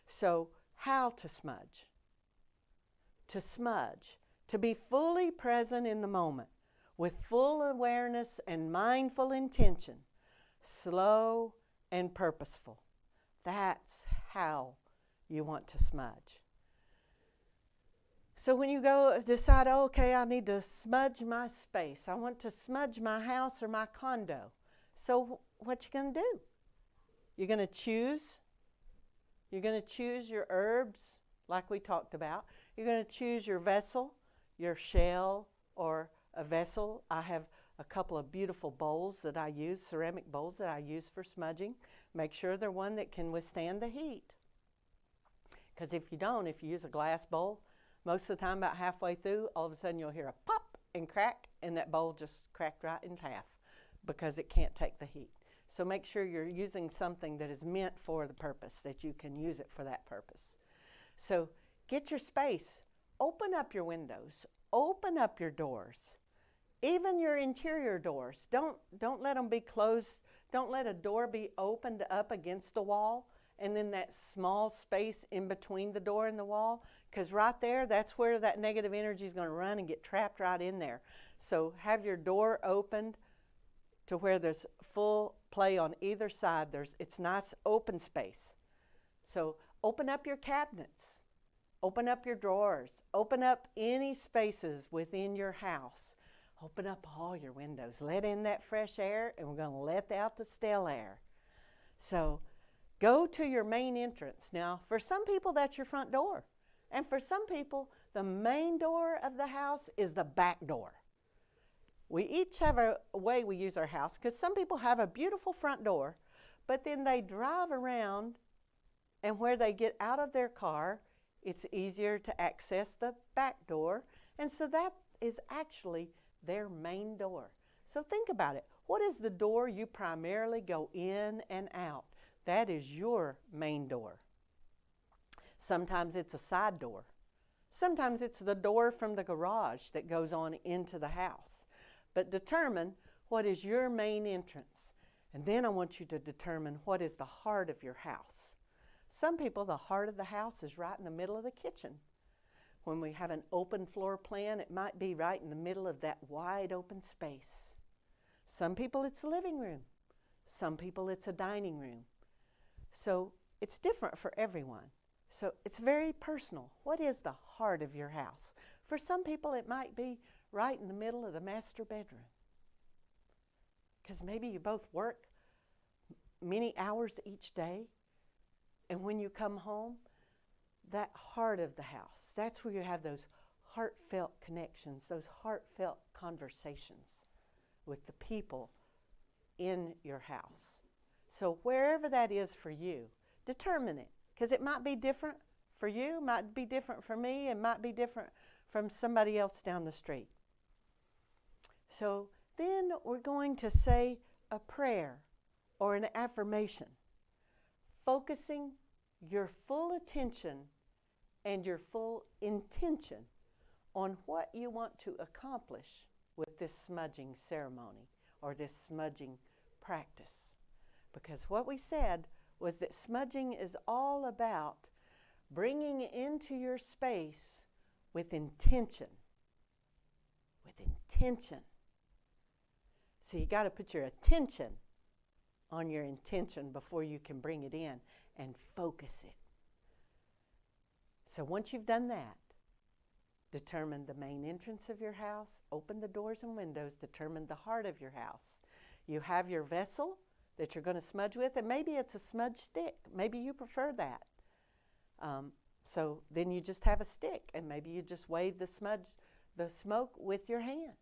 So, how to smudge? To smudge, to be fully present in the moment with full awareness and mindful intention, slow and purposeful. That's how you want to smudge. So when you go decide, oh, okay, I need to smudge my space. I want to smudge my house or my condo. So what you going to do? You're going to choose. You're going to choose your herbs, like we talked about. You're going to choose your vessel, your shell, or a vessel. I have a couple of beautiful bowls that I use, ceramic bowls that I use for smudging. Make sure they're one that can withstand the heat. Because if you don't, if you use a glass bowl, most of the time about halfway through, all of a sudden you'll hear a pop and crack, and that bowl just cracked right in half because it can't take the heat. So make sure you're using something that is meant for the purpose, that you can use it for that purpose. So get your space. Open up your windows. Open up your doors. Even your interior doors. Don't let them be closed. Don't let a door be opened up against the wall and then that small space in between the door and the wall, because right there, that's where that negative energy is going to run and get trapped right in there. So have your door opened to where there's full play on either side. It's nice open space. So open up your cabinets. Open up your drawers. Open up any spaces within your house. Open up all your windows. Let in that fresh air, and we're going to let out the stale air. So go to your main entrance. Now, for some people, that's your front door. And for some people, the main door of the house is the back door. We each have a way we use our house, because some people have a beautiful front door, but then they drive around, and where they get out of their car, it's easier to access the back door. And so that is actually their main door. So think about it. What is the door you primarily go in and out? That is your main door. Sometimes it's a side door. Sometimes it's the door from the garage that goes on into the house. But determine what is your main entrance. And then I want you to determine what is the heart of your house. Some people, the heart of the house is right in the middle of the kitchen. When we have an open floor plan, it might be right in the middle of that wide open space. Some people, it's a living room. Some people, it's a dining room. So it's different for everyone. So it's very personal. What is the heart of your house? For some people, it might be right in the middle of the master bedroom. Because maybe you both work many hours each day. And when you come home, that heart of the house, that's where you have those heartfelt connections, those heartfelt conversations with the people in your house. So wherever that is for you, determine it, because it might be different for you, might be different for me, and might be different from somebody else down the street. So then we're going to say a prayer or an affirmation, focusing your full attention and your full intention on what you want to accomplish with this smudging ceremony or this smudging practice. Because what we said was that smudging is all about bringing into your space with intention. With intention. So you got to put your attention on your intention before you can bring it in and focus it. So once you've done that, determine the main entrance of your house, open the doors and windows, determine the heart of your house. You have your vessel that you're going to smudge with, and maybe it's a smudge stick. Maybe you prefer that. So then you just have a stick, and maybe you just wave the smoke with your hand.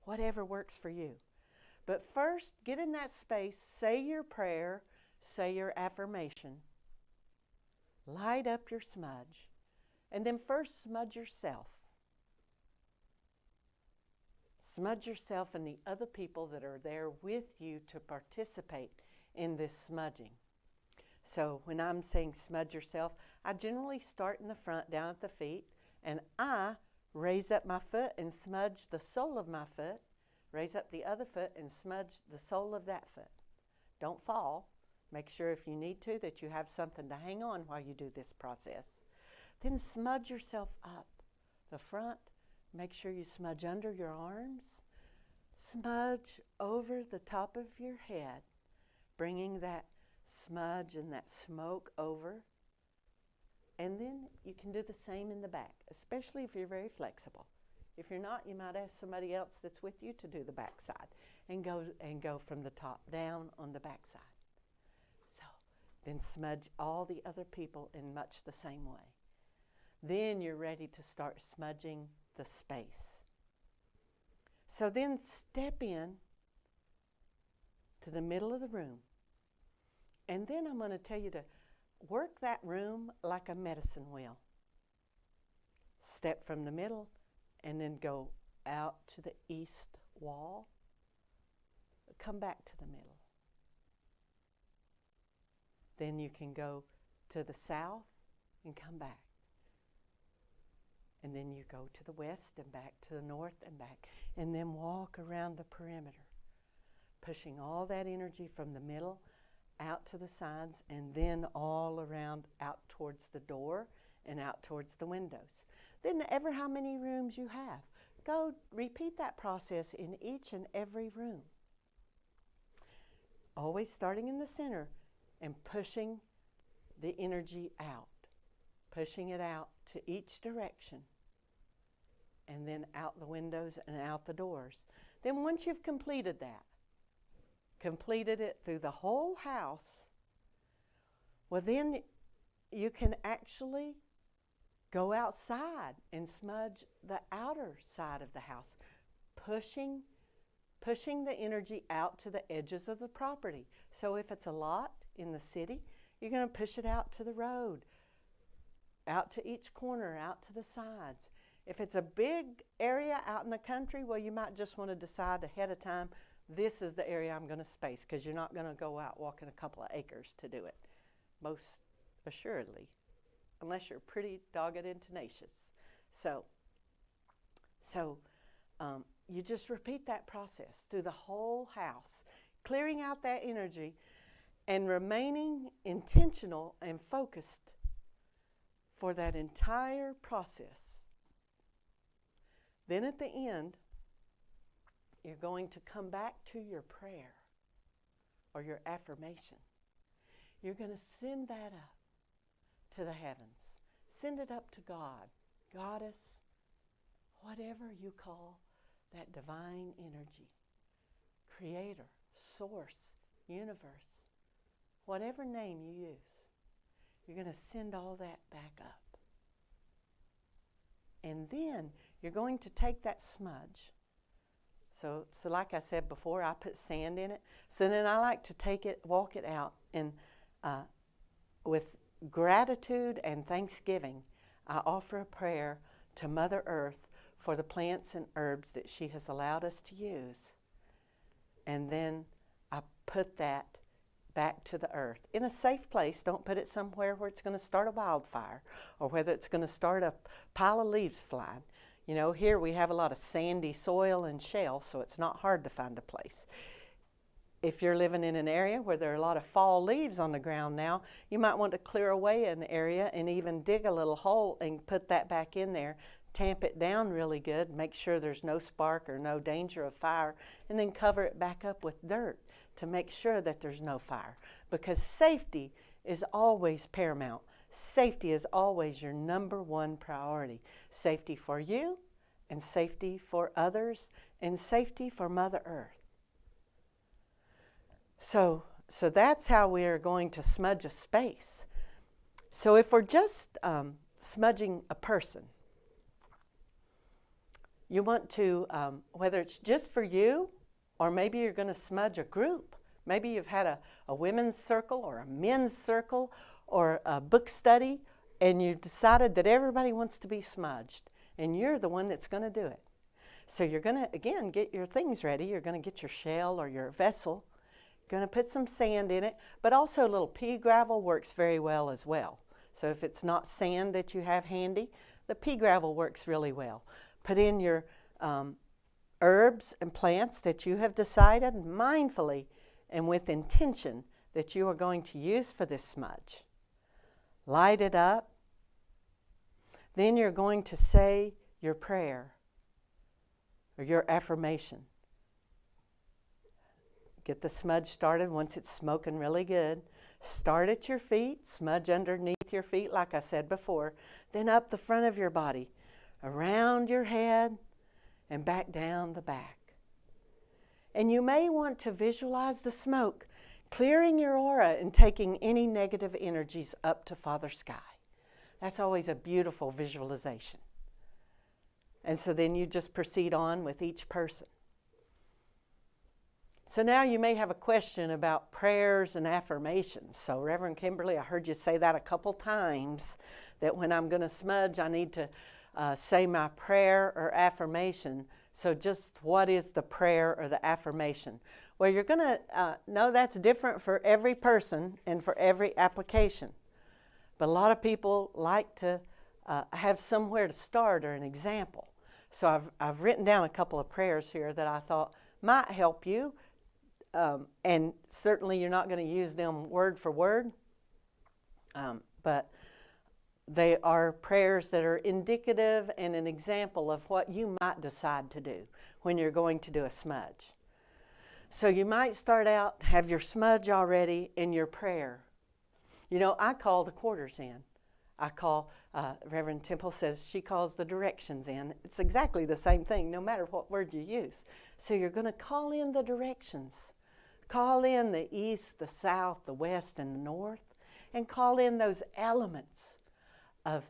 Whatever works for you. But first, get in that space, say your prayer, say your affirmation, light up your smudge, and then first smudge yourself. Smudge yourself and the other people that are there with you to participate in this smudging. So when I'm saying smudge yourself, I generally start in the front, down at the feet, and I raise up my foot and smudge the sole of my foot. Raise up the other foot and smudge the sole of that foot. Don't fall. Make sure if you need to that you have something to hang on while you do this process. Then smudge yourself up. The front, make sure you smudge under your arms. Smudge over the top of your head, bringing that smudge and that smoke over. And then you can do the same in the back, especially if you're very flexible. If you're not, you might ask somebody else that's with you to do the back side and go from the top down on the back side. So then smudge all the other people in much the same way. Then you're ready to start smudging the space. So then step in to the middle of the room. And then I'm going to tell you to work that room like a medicine wheel. Step from the middle and then go out to the east wall. Come back to the middle. Then you can go to the south and come back. And then you go to the west and back, to the north and back. And then walk around the perimeter, pushing all that energy from the middle out to the sides and then all around out towards the door and out towards the windows. Then ever how many rooms you have, go repeat that process in each and every room. Always starting in the center and pushing the energy out, pushing it out to each direction. And then out the windows and out the doors. Then once you've completed that, completed it through the whole house, well then you can actually go outside and smudge the outer side of the house, pushing the energy out to the edges of the property. So if it's a lot in the city, you're going to push it out to the road, out to each corner, out to the sides. If it's a big area out in the country, well, you might just want to decide ahead of time, this is the area I'm going to space, because you're not going to go out walking a couple of acres to do it, most assuredly, unless you're pretty dogged and tenacious. So you just repeat that process through the whole house, clearing out that energy and remaining intentional and focused for that entire process. Then at the end, you're going to come back to your prayer or your affirmation. You're going to send that up to the heavens. Send it up to God, Goddess, whatever you call that divine energy, Creator, Source, Universe, whatever name you use. You're going to send all that back up. And then you're going to take that smudge. So like I said before, I put sand in it. So then I like to take it, walk it out, and with gratitude and thanksgiving, I offer a prayer to Mother Earth for the plants and herbs that she has allowed us to use. And then I put that back to the earth in a safe place. Don't put it somewhere where it's going to start a wildfire or whether it's going to start a pile of leaves flying. You know, here we have a lot of sandy soil and shale, so it's not hard to find a place. If you're living in an area where there are a lot of fall leaves on the ground now, you might want to clear away an area and even dig a little hole and put that back in there, tamp it down really good, make sure there's no spark or no danger of fire, and then cover it back up with dirt to make sure that there's no fire. Because safety is always paramount. Safety is always your number one priority. Safety for you, and safety for others, and safety for Mother Earth. So that's how we are going to smudge a space. So if we're just smudging a person, you want to, whether it's just for you, or maybe you're going to smudge a group. Maybe you've had a women's circle or a men's circle or a book study, and you've decided that everybody wants to be smudged, and you're the one that's going to do it. So you're going to, again, get your things ready. You're going to get your shell or your vessel. You're going to put some sand in it, but also a little pea gravel works very well as well. So if it's not sand that you have handy, the pea gravel works really well. Put in your herbs and plants that you have decided mindfully and with intention that you are going to use for this smudge. Light it up. Then you're going to say your prayer or your affirmation. Get the smudge started once it's smoking really good. Start at your feet, smudge underneath your feet like I said before, then up the front of your body, around your head, and back down the back. And you may want to visualize the smoke clearing your aura and taking any negative energies up to Father Sky. That's always a beautiful visualization. And so then you just proceed on with each person. So now you may have a question about prayers and affirmations. So Reverend Kimberly, I heard you say that a couple times, that when I'm going to smudge, I need to say my prayer or affirmation. So just what is the prayer or the affirmation? Well, you're going to know that's different for every person and for every application. But a lot of people like to have somewhere to start or an example. So I've written down a couple of prayers here that I thought might help you. And certainly you're not going to use them word for word, but they are prayers that are indicative and an example of what you might decide to do when you're going to do a smudge. So you might start out, have your smudge already in your prayer. You know, I call the quarters in. I call, Reverend Temple says she calls the directions in. It's exactly the same thing, no matter what word you use. So you're going to call in the directions. Call in the east, the south, the west, and the north, and call in those elements of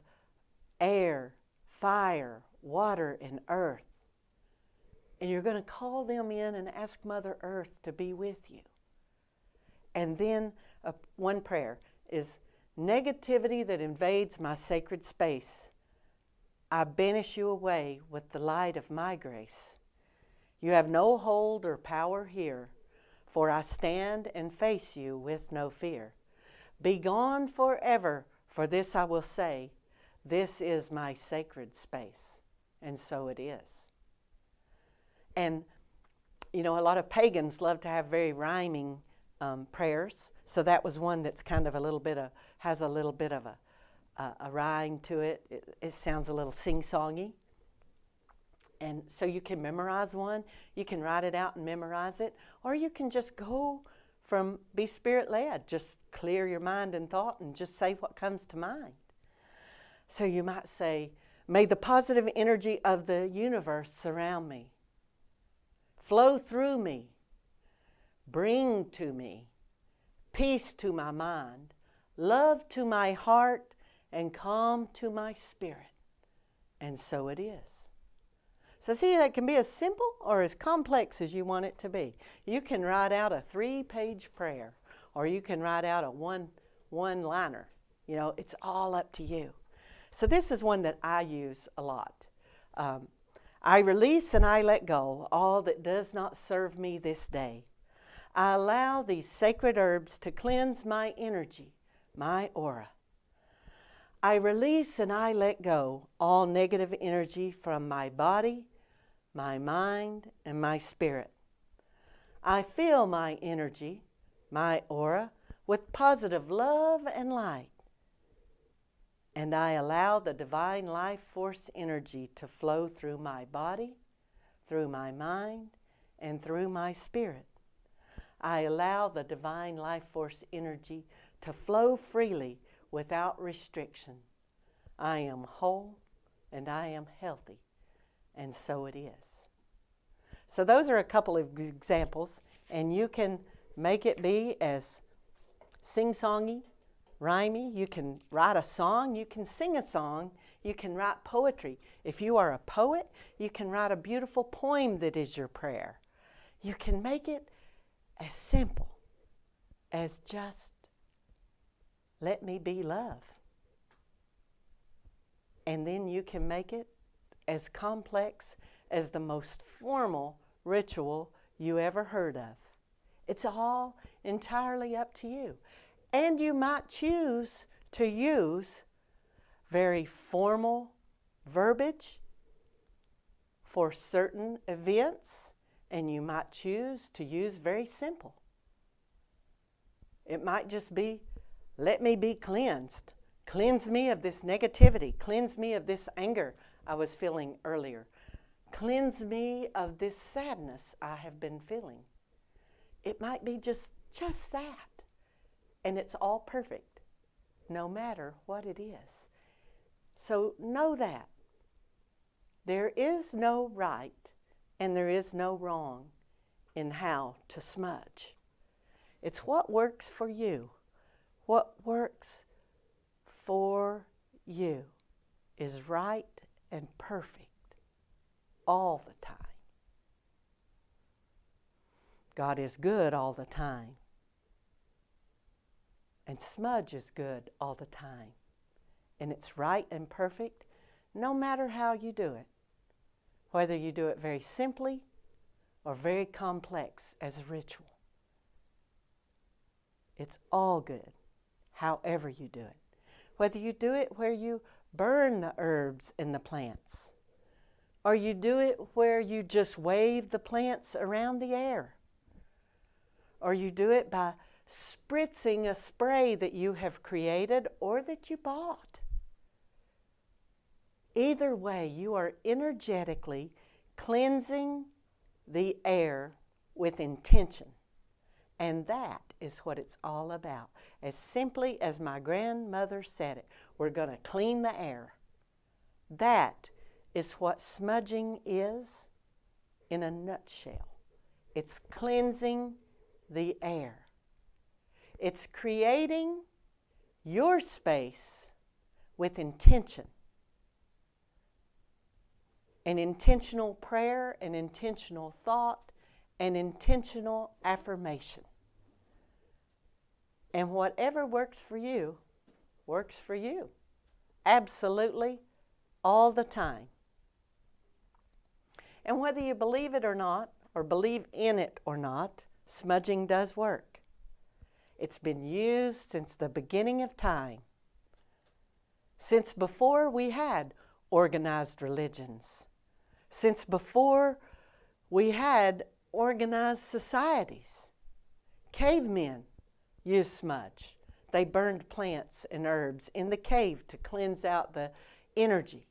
air, fire, water, and earth. And you're going to call them in and ask Mother Earth to be with you. And then one prayer is, negativity that invades my sacred space, I banish you away with the light of my grace. You have no hold or power here, for I stand and face you with no fear. Be gone forever, for this I will say, this is my sacred space. And so it is. And, you know, a lot of pagans love to have very rhyming prayers. So that was one that's kind of has a little bit of a rhyme to it. It sounds a little sing-songy. And so you can memorize one, you can write it out and memorize it, or you can just be spirit-led. Just clear your mind and thought and just say what comes to mind. So you might say, may the positive energy of the universe surround me, flow through me, bring to me peace to my mind, love to my heart, and calm to my spirit. And so it is. So see, that can be as simple or as complex as you want it to be. You can write out a 3-page prayer, or you can write out a one-liner. You know, it's all up to you. So this is one that I use a lot. I release and I let go all that does not serve me this day. I allow these sacred herbs to cleanse my energy, my aura. I release and I let go all negative energy from my body, my mind, and my spirit. I fill my energy, my aura, with positive love and light. And I allow the divine life force energy to flow through my body, through my mind, and through my spirit. I allow the divine life force energy to flow freely without restriction. I am whole and I am healthy, and so it is. So those are a couple of examples, and you can make it be as sing-songy, rhymey. You can write a song, you can sing a song, you can write poetry. If you are a poet, you can write a beautiful poem that is your prayer. You can make it as simple as just, let me be love. And then you can make it as complex as the most formal ritual you ever heard of. It's all entirely up to you. And you might choose to use very formal verbiage for certain events, and you might choose to use very simple. It might just be, let me be cleansed. Cleanse me of this negativity. Cleanse me of this anger I was feeling earlier. Cleanse me of this sadness I have been feeling. It might be just that. And it's all perfect, no matter what it is. So know that. There is no right and there is no wrong in how to smudge. It's what works for you. What works for you is right and perfect all the time. God is good all the time. And smudge is good all the time. And it's right and perfect no matter how you do it. Whether you do it very simply or very complex as a ritual. It's all good, however you do it. Whether you do it where you burn the herbs and the plants, or you do it where you just wave the plants around the air, or you do it by spritzing a spray that you have created or that you bought. Either way, you are energetically cleansing the air with intention. And that is what it's all about. As simply as my grandmother said it, we're going to clean the air. That is what smudging is in a nutshell. It's cleansing the air. It's creating your space with intention. An intentional prayer, an intentional thought, an intentional affirmation. And whatever works for you, works for you. Absolutely, all the time. And whether you believe it or not, or believe in it or not, smudging does work. It's been used since the beginning of time. Since before we had organized religions. Since before we had organized societies. Cavemen used smudge. They burned plants and herbs in the cave to cleanse out the energy.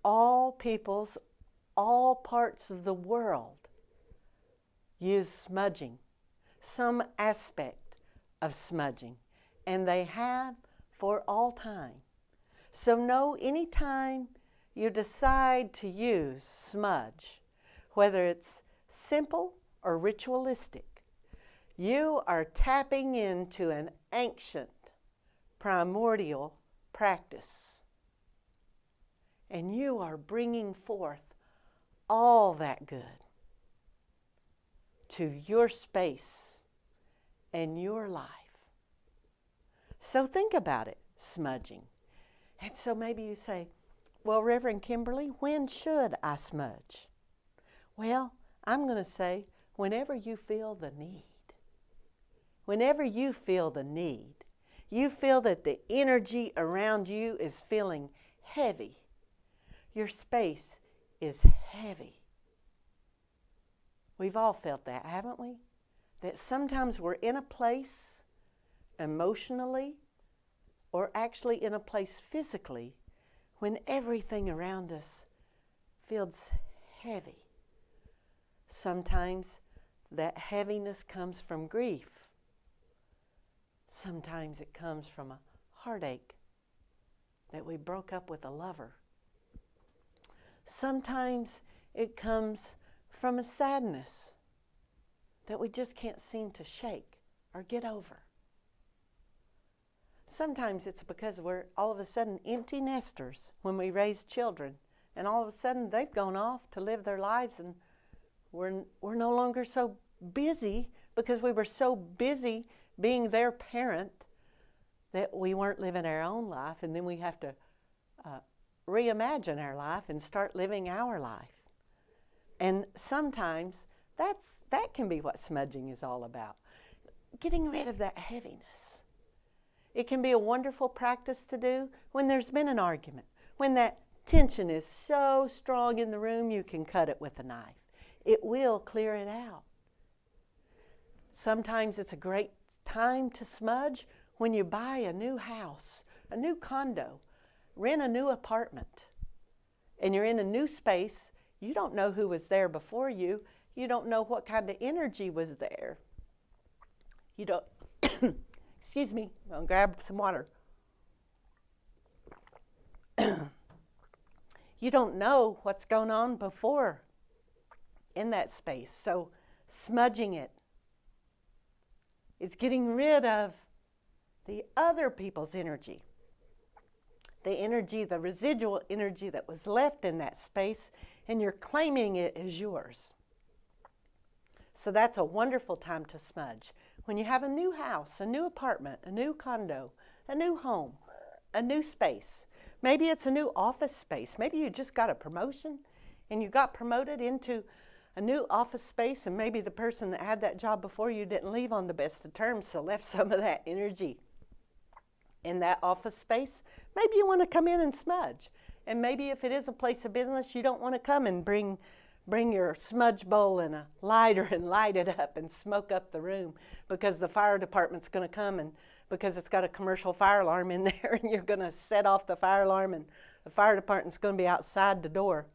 All peoples, all parts of the world use smudging, some aspect of smudging, and they have for all time. So know anytime you decide to use smudge, whether it's simple or ritualistic, you are tapping into an ancient, primordial practice. And you are bringing forth all that good to your space and your life. So think about it, smudging. And so maybe you say, well, Reverend Kimberly, when should I smudge? Well, I'm going to say, whenever you feel the need. Whenever you feel the need, you feel that the energy around you is feeling heavy. Your space is heavy. We've all felt that, haven't we? That sometimes we're in a place emotionally or actually in a place physically when everything around us feels heavy. Sometimes that heaviness comes from grief. Sometimes it comes from a heartache that we broke up with a lover. Sometimes it comes from a sadness that we just can't seem to shake or get over. Sometimes it's because we're all of a sudden empty nesters when we raise children, and all of a sudden they've gone off to live their lives, and we're no longer so busy because we were so busy being their parent that we weren't living our own life, and then we have to reimagine our life and start living our life. And sometimes that can be what smudging is all about. Getting rid of that heaviness It can be a wonderful practice to do when there's been an argument, when that tension is so strong in the room you can cut it with a knife. It will clear it out. Sometimes it's a great time to smudge when you buy a new house, a new condo, rent a new apartment, and you're in a new space. You don't know who was there before you. You don't know what kind of energy was there. You don't, excuse me, I'll grab some water. You don't know what's going on before in that space. So smudging it is getting rid of the other people's energy. The energy, the residual energy that was left in that space, and you're claiming it as yours. So that's a wonderful time to smudge. When you have a new house, a new apartment, a new condo, a new home, a new space. Maybe it's a new office space. Maybe you just got a promotion and you got promoted into a new office space, and maybe the person that had that job before you didn't leave on the best of terms, so left some of that energy in that office space. Maybe you want to come in and smudge. And maybe if it is a place of business, you don't want to come and bring your smudge bowl and a lighter and light it up and smoke up the room, because the fire department's going to come, and because it's got a commercial fire alarm in there, and you're going to set off the fire alarm, and the fire department's going to be outside the door.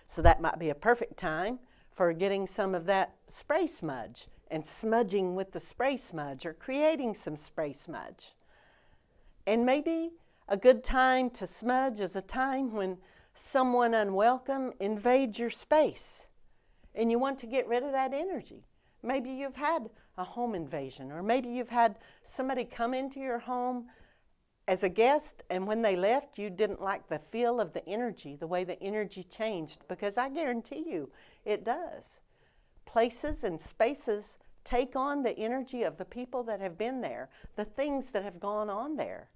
So that might be a perfect time for getting some of that spray smudge and smudging with the spray smudge, or creating some spray smudge. And maybe a good time to smudge is a time when someone unwelcome invades your space and you want to get rid of that energy. Maybe you've had a home invasion, or maybe you've had somebody come into your home as a guest, and when they left, you didn't like the feel of the energy, the way the energy changed, because I guarantee you it does. Places and spaces take on the energy of the people that have been there, the things that have gone on there.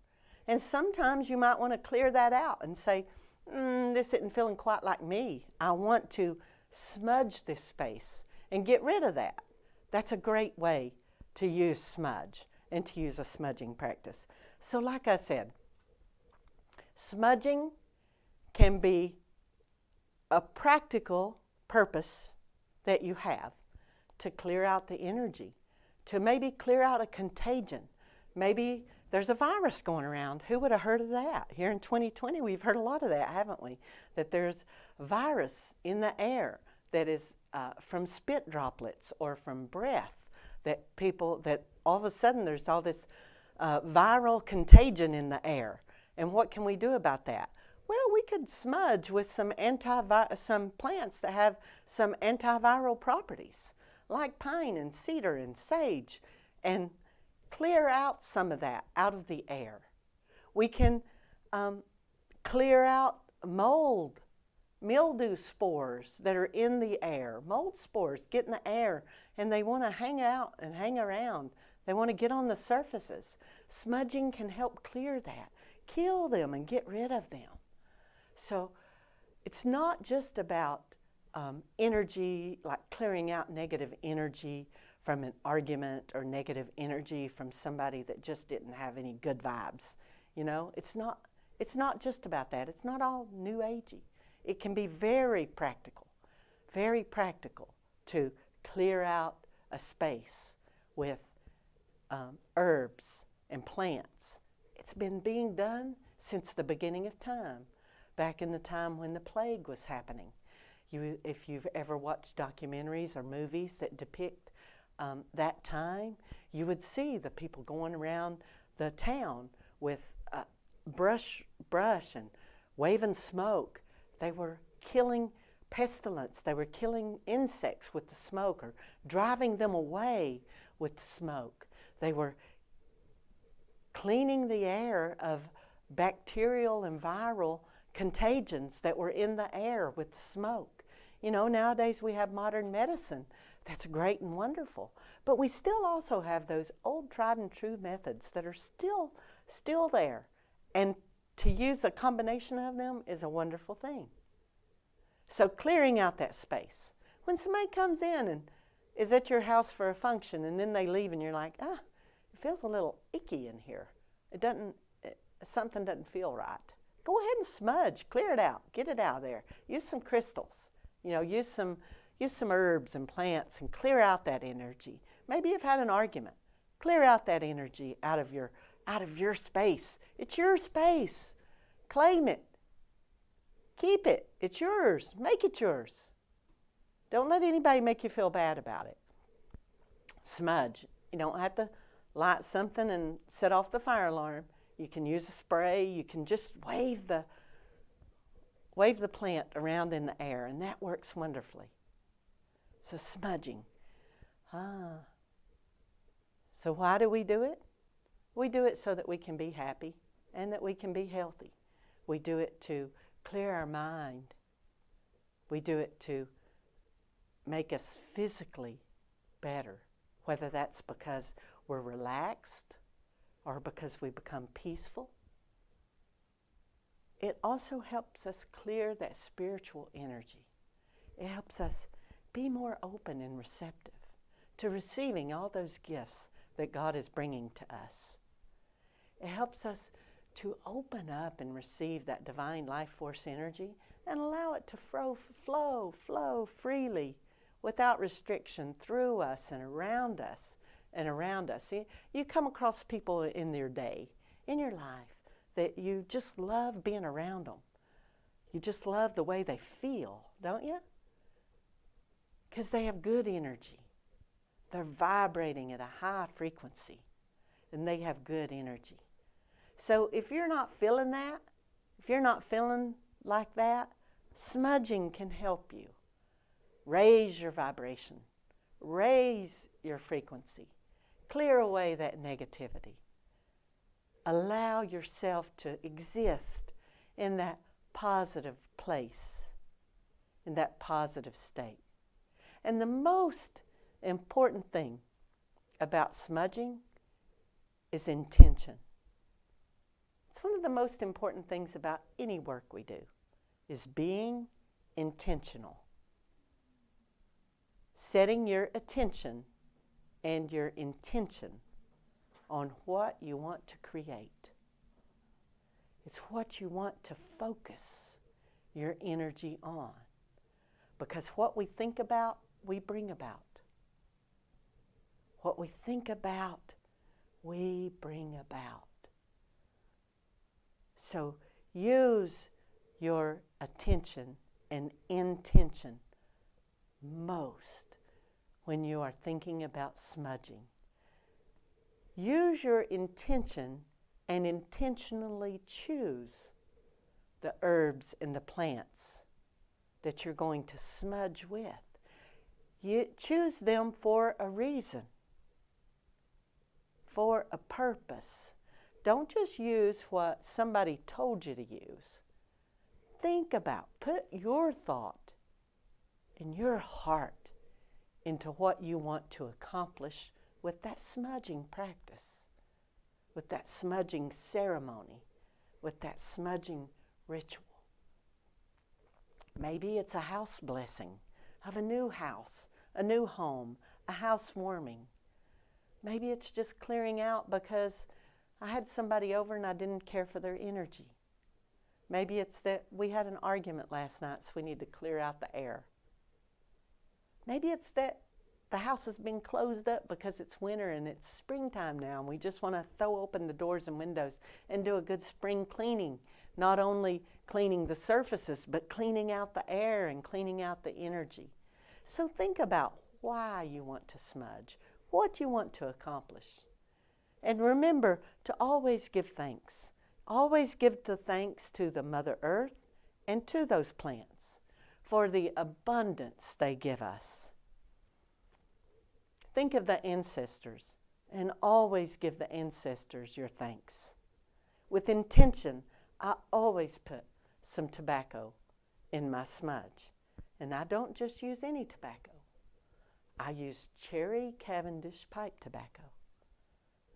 And sometimes you might want to clear that out and say, this isn't feeling quite like me. I want to smudge this space and get rid of that. That's a great way to use smudge and to use a smudging practice. So like I said, smudging can be a practical purpose that you have to clear out the energy, to maybe clear out a contagion. Maybe there's a virus going around. Who would have heard of that? Here in 2020, we've heard a lot of that, haven't we? That there's a virus in the air that is from spit droplets or from breath, that all of a sudden there's all this viral contagion in the air. And what can we do about that? Well, we could smudge with some plants that have some antiviral properties, like pine and cedar and sage, and clear out some of that out of the air. We can clear out mildew spores that are in the air. Mold spores get in the air and they want to hang out and hang around. They want to get on the surfaces. Smudging can help clear that, kill them and get rid of them. So it's not just about energy, like clearing out negative energy from an argument, or negative energy from somebody that just didn't have any good vibes. You know, it's not just about that. It's not all new agey. It can be very practical to clear out a space with herbs and plants. It's been being done since the beginning of time, back in the time when the plague was happening. If you've ever watched documentaries or movies that depict that time, you would see the people going around the town with brush and waving smoke. They were killing pestilence. They were killing insects with the smoke, or driving them away with the smoke. They were cleaning the air of bacterial and viral contagions that were in the air with the smoke. You know, nowadays we have modern medicine that's great and wonderful, but we still also have those old tried and true methods that are still there, and to use a combination of them is a wonderful thing. So clearing out that space. When somebody comes in and is at your house for a function and then they leave and you're like, it feels a little icky in here. Something doesn't feel right. Go ahead and smudge, clear it out, get it out of there. Use some crystals, use some herbs and plants and clear out that energy. Maybe you've had an argument. Clear out that energy out of your space. It's your space. Claim it. Keep it. It's yours. Make it yours. Don't let anybody make you feel bad about it. Smudge. You don't have to light something and set off the fire alarm. You can use a spray. You can just wave the plant around in the air, and that works wonderfully. So smudging. So why do we do it? We do it so that we can be happy and that we can be healthy. We do it to clear our mind. We do it to make us physically better, whether that's because we're relaxed or because we become peaceful. It also helps us clear that spiritual energy. It helps us be more open and receptive to receiving all those gifts that God is bringing to us. It helps us to open up and receive that divine life force energy and allow it to flow freely without restriction through us and around us. See, you come across people in their day, in your life, that you just love being around them. You just love the way they feel, don't you? Because they have good energy. They're vibrating at a high frequency, and they have good energy. So if you're not feeling that, if you're not feeling like that, smudging can help you. Raise your vibration. Raise your frequency. Clear away that negativity. Allow yourself to exist in that positive place, in that positive state. And the most important thing about smudging is intention. It's one of the most important things about any work we do, is being intentional. Setting your attention and your intention on what you want to create. It's what you want to focus your energy on. Because what we think about, we bring about. What we think about, we bring about. So use your attention and intention most when you are thinking about smudging. Use your intention and intentionally choose the herbs and the plants that you're going to smudge with. You choose them for a reason, for a purpose. Don't just use what somebody told you to use. Think about, put your thought and your heart into what you want to accomplish with that smudging practice, with that smudging ceremony, with that smudging ritual. Maybe it's a house blessing of a new house, a new home, a housewarming. Maybe it's just clearing out because I had somebody over and I didn't care for their energy. Maybe it's that we had an argument last night, so we need to clear out the air. Maybe it's that the house has been closed up because it's winter and it's springtime now, and we just want to throw open the doors and windows and do a good spring cleaning. Not only cleaning the surfaces, but cleaning out the air and cleaning out the energy. So think about why you want to smudge, what you want to accomplish. And remember to always give thanks. Always give the thanks to the Mother Earth and to those plants for the abundance they give us. Think of the ancestors and always give the ancestors your thanks. With intention, I always put some tobacco in my smudge. And I don't just use any tobacco. I use cherry Cavendish pipe tobacco.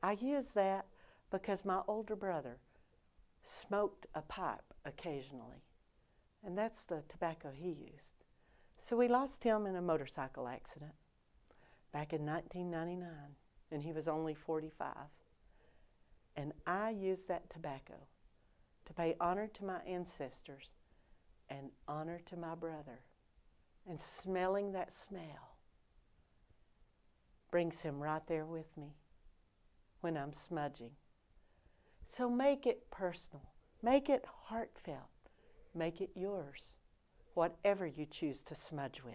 I use that because my older brother smoked a pipe occasionally. And that's the tobacco he used. So we lost him in a motorcycle accident back in 1999, and he was only 45. And I use that tobacco to pay honor to my ancestors and honor to my brother. And smelling that smell brings him right there with me when I'm smudging. So make it personal. Make it heartfelt. Make it yours, whatever you choose to smudge with.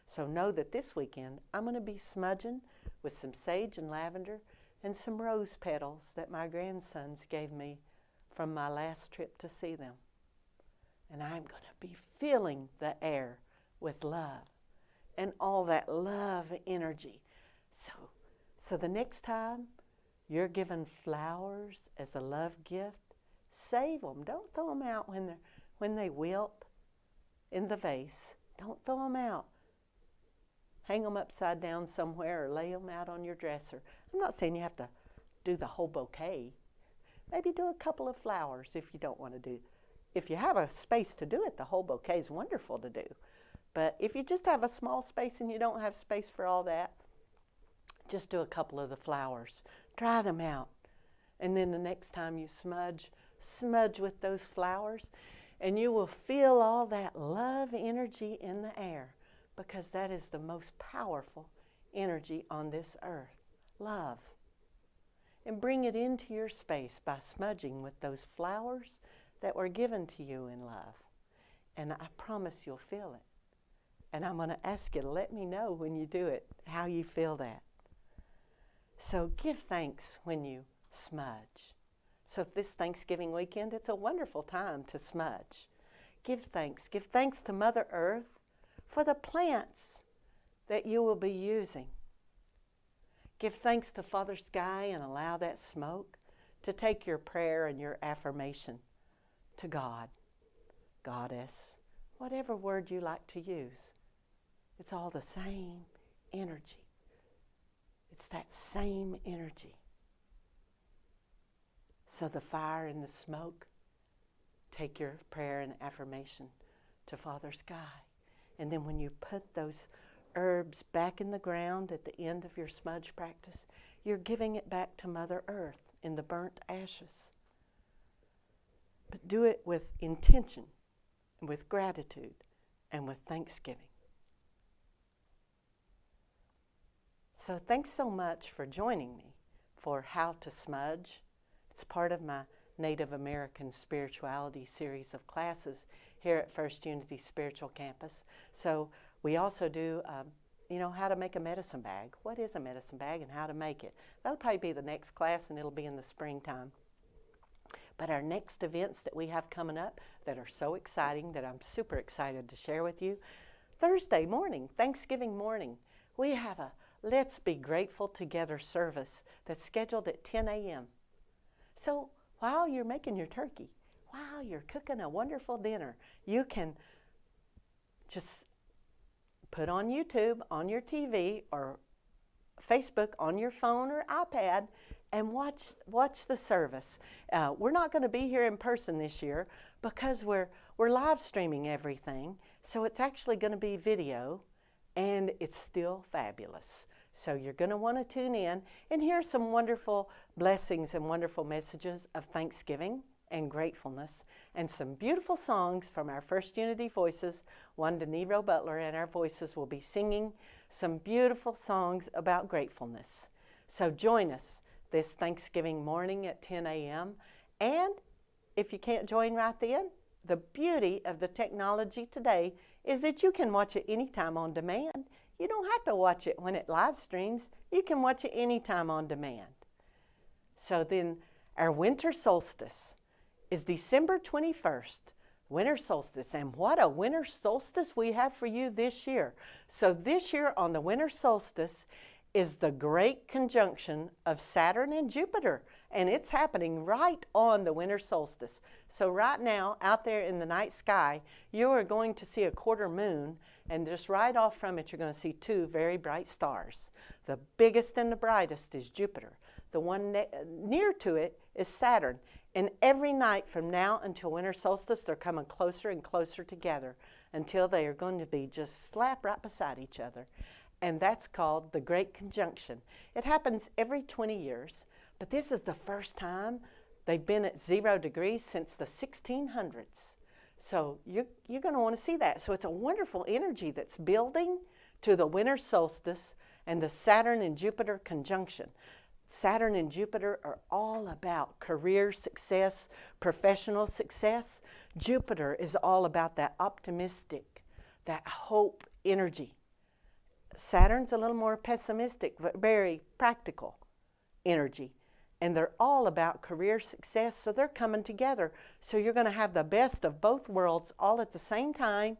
So know that this weekend I'm going to be smudging with some sage and lavender and some rose petals that my grandsons gave me from my last trip to see them. And I'm going to be filling the air with love and all that love energy. So the next time you're given flowers as a love gift, save them. Don't throw them out when they wilt in the vase. Don't throw them out. Hang them upside down somewhere or lay them out on your dresser. I'm not saying you have to do the whole bouquet. Maybe do a couple of flowers if you don't want to do. If you have a space to do it, the whole bouquet is wonderful to do. But if you just have a small space and you don't have space for all that, just do a couple of the flowers. Dry them out. And then the next time you smudge with those flowers, and you will feel all that love energy in the air, because that is the most powerful energy on this earth, love. And bring it into your space by smudging with those flowers that were given to you in love. And I promise you'll feel it. And I'm going to ask you to let me know when you do it, how you feel that. So give thanks when you smudge. So this Thanksgiving weekend, it's a wonderful time to smudge. Give thanks. Give thanks to Mother Earth for the plants that you will be using. Give thanks to Father Sky and allow that smoke to take your prayer and your affirmation to God, Goddess, whatever word you like to use. It's all the same energy. It's that same energy. So the fire and the smoke, take your prayer and affirmation to Father Sky. And then when you put those herbs back in the ground at the end of your smudge practice, you're giving it back to Mother Earth in the burnt ashes. But do it with intention, and with gratitude, and with thanksgiving. So thanks so much for joining me for How to Smudge. It's part of my Native American Spirituality series of classes here at First Unity Spiritual Campus. So we also do, how to make a medicine bag. What is a medicine bag and how to make it? That'll probably be the next class, and it'll be in the springtime. But our next events that we have coming up that are so exciting that I'm super excited to share with you. Thursday morning, Thanksgiving morning, we have a Let's Be Grateful Together service that's scheduled at 10 a.m. So while you're making your turkey, while you're cooking a wonderful dinner, you can just put on YouTube, on your TV, or Facebook, on your phone or iPad, and watch the service. We're not going to be here in person this year because we're live streaming everything. So it's actually going to be video, and it's still fabulous. So you're going to want to tune in and hear some wonderful blessings and wonderful messages of thanksgiving and gratefulness, and some beautiful songs from our First Unity voices. Wanda Nero Butler and our voices will be singing some beautiful songs about gratefulness. So join us this Thanksgiving morning at 10 a.m. And if you can't join right then, the beauty of the technology today is that you can watch it anytime on demand. You don't have to watch it when it live streams. You can watch it anytime on demand. So then our winter solstice is December 21st, winter solstice. And what a winter solstice we have for you this year. So this year on the winter solstice is the great conjunction of Saturn and Jupiter. And it's happening right on the winter solstice. So right now, out there in the night sky, you are going to see a quarter moon. And just right off from it, you're going to see two very bright stars. The biggest and the brightest is Jupiter. The one near to it is Saturn. And every night from now until winter solstice, they're coming closer and closer together until they are going to be just slap right beside each other. And that's called the Great Conjunction. It happens every 20 years, But this is the first time they've been at 0 degrees since the 1600s. So you're going to want to see that. So it's a wonderful energy that's building to the winter solstice and the Saturn and Jupiter conjunction. Saturn and Jupiter are all about career success, professional success. Jupiter is all about that optimistic, that hope energy. Saturn's a little more pessimistic, but very practical energy. And they're all about career success, so they're coming together. So you're going to have the best of both worlds all at the same time,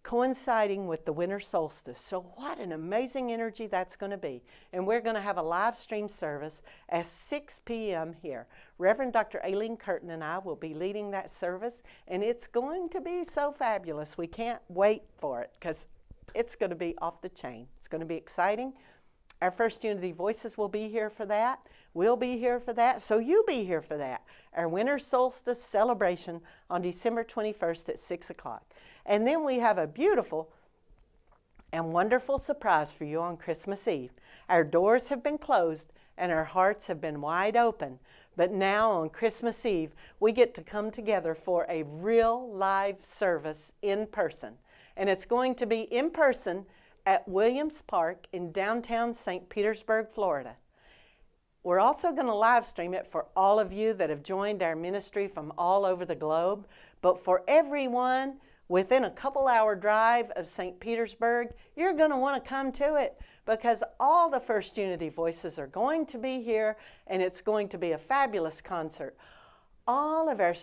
coinciding with the winter solstice. So what an amazing energy that's going to be. And we're going to have a live stream service at 6 p.m. here. Reverend Dr. Aileen Curtin and I will be leading that service, and it's going to be so fabulous. We can't wait for it because it's going to be off the chain. It's going to be exciting. Our First Unity Voices will be here for that. We'll be here for that. So you be here for that. Our winter solstice celebration on December 21st at 6 o'clock. And then we have a beautiful and wonderful surprise for you on Christmas Eve. Our doors have been closed and our hearts have been wide open. But now on Christmas Eve, we get to come together for a real live service in person. And it's going to be in person at Williams Park in downtown St. Petersburg, Florida. We're also going to live stream it for all of you that have joined our ministry from all over the globe. But for everyone within a couple-hour drive of St. Petersburg, you're going to want to come to it because all the First Unity Voices are going to be here, and it's going to be a fabulous concert. All of our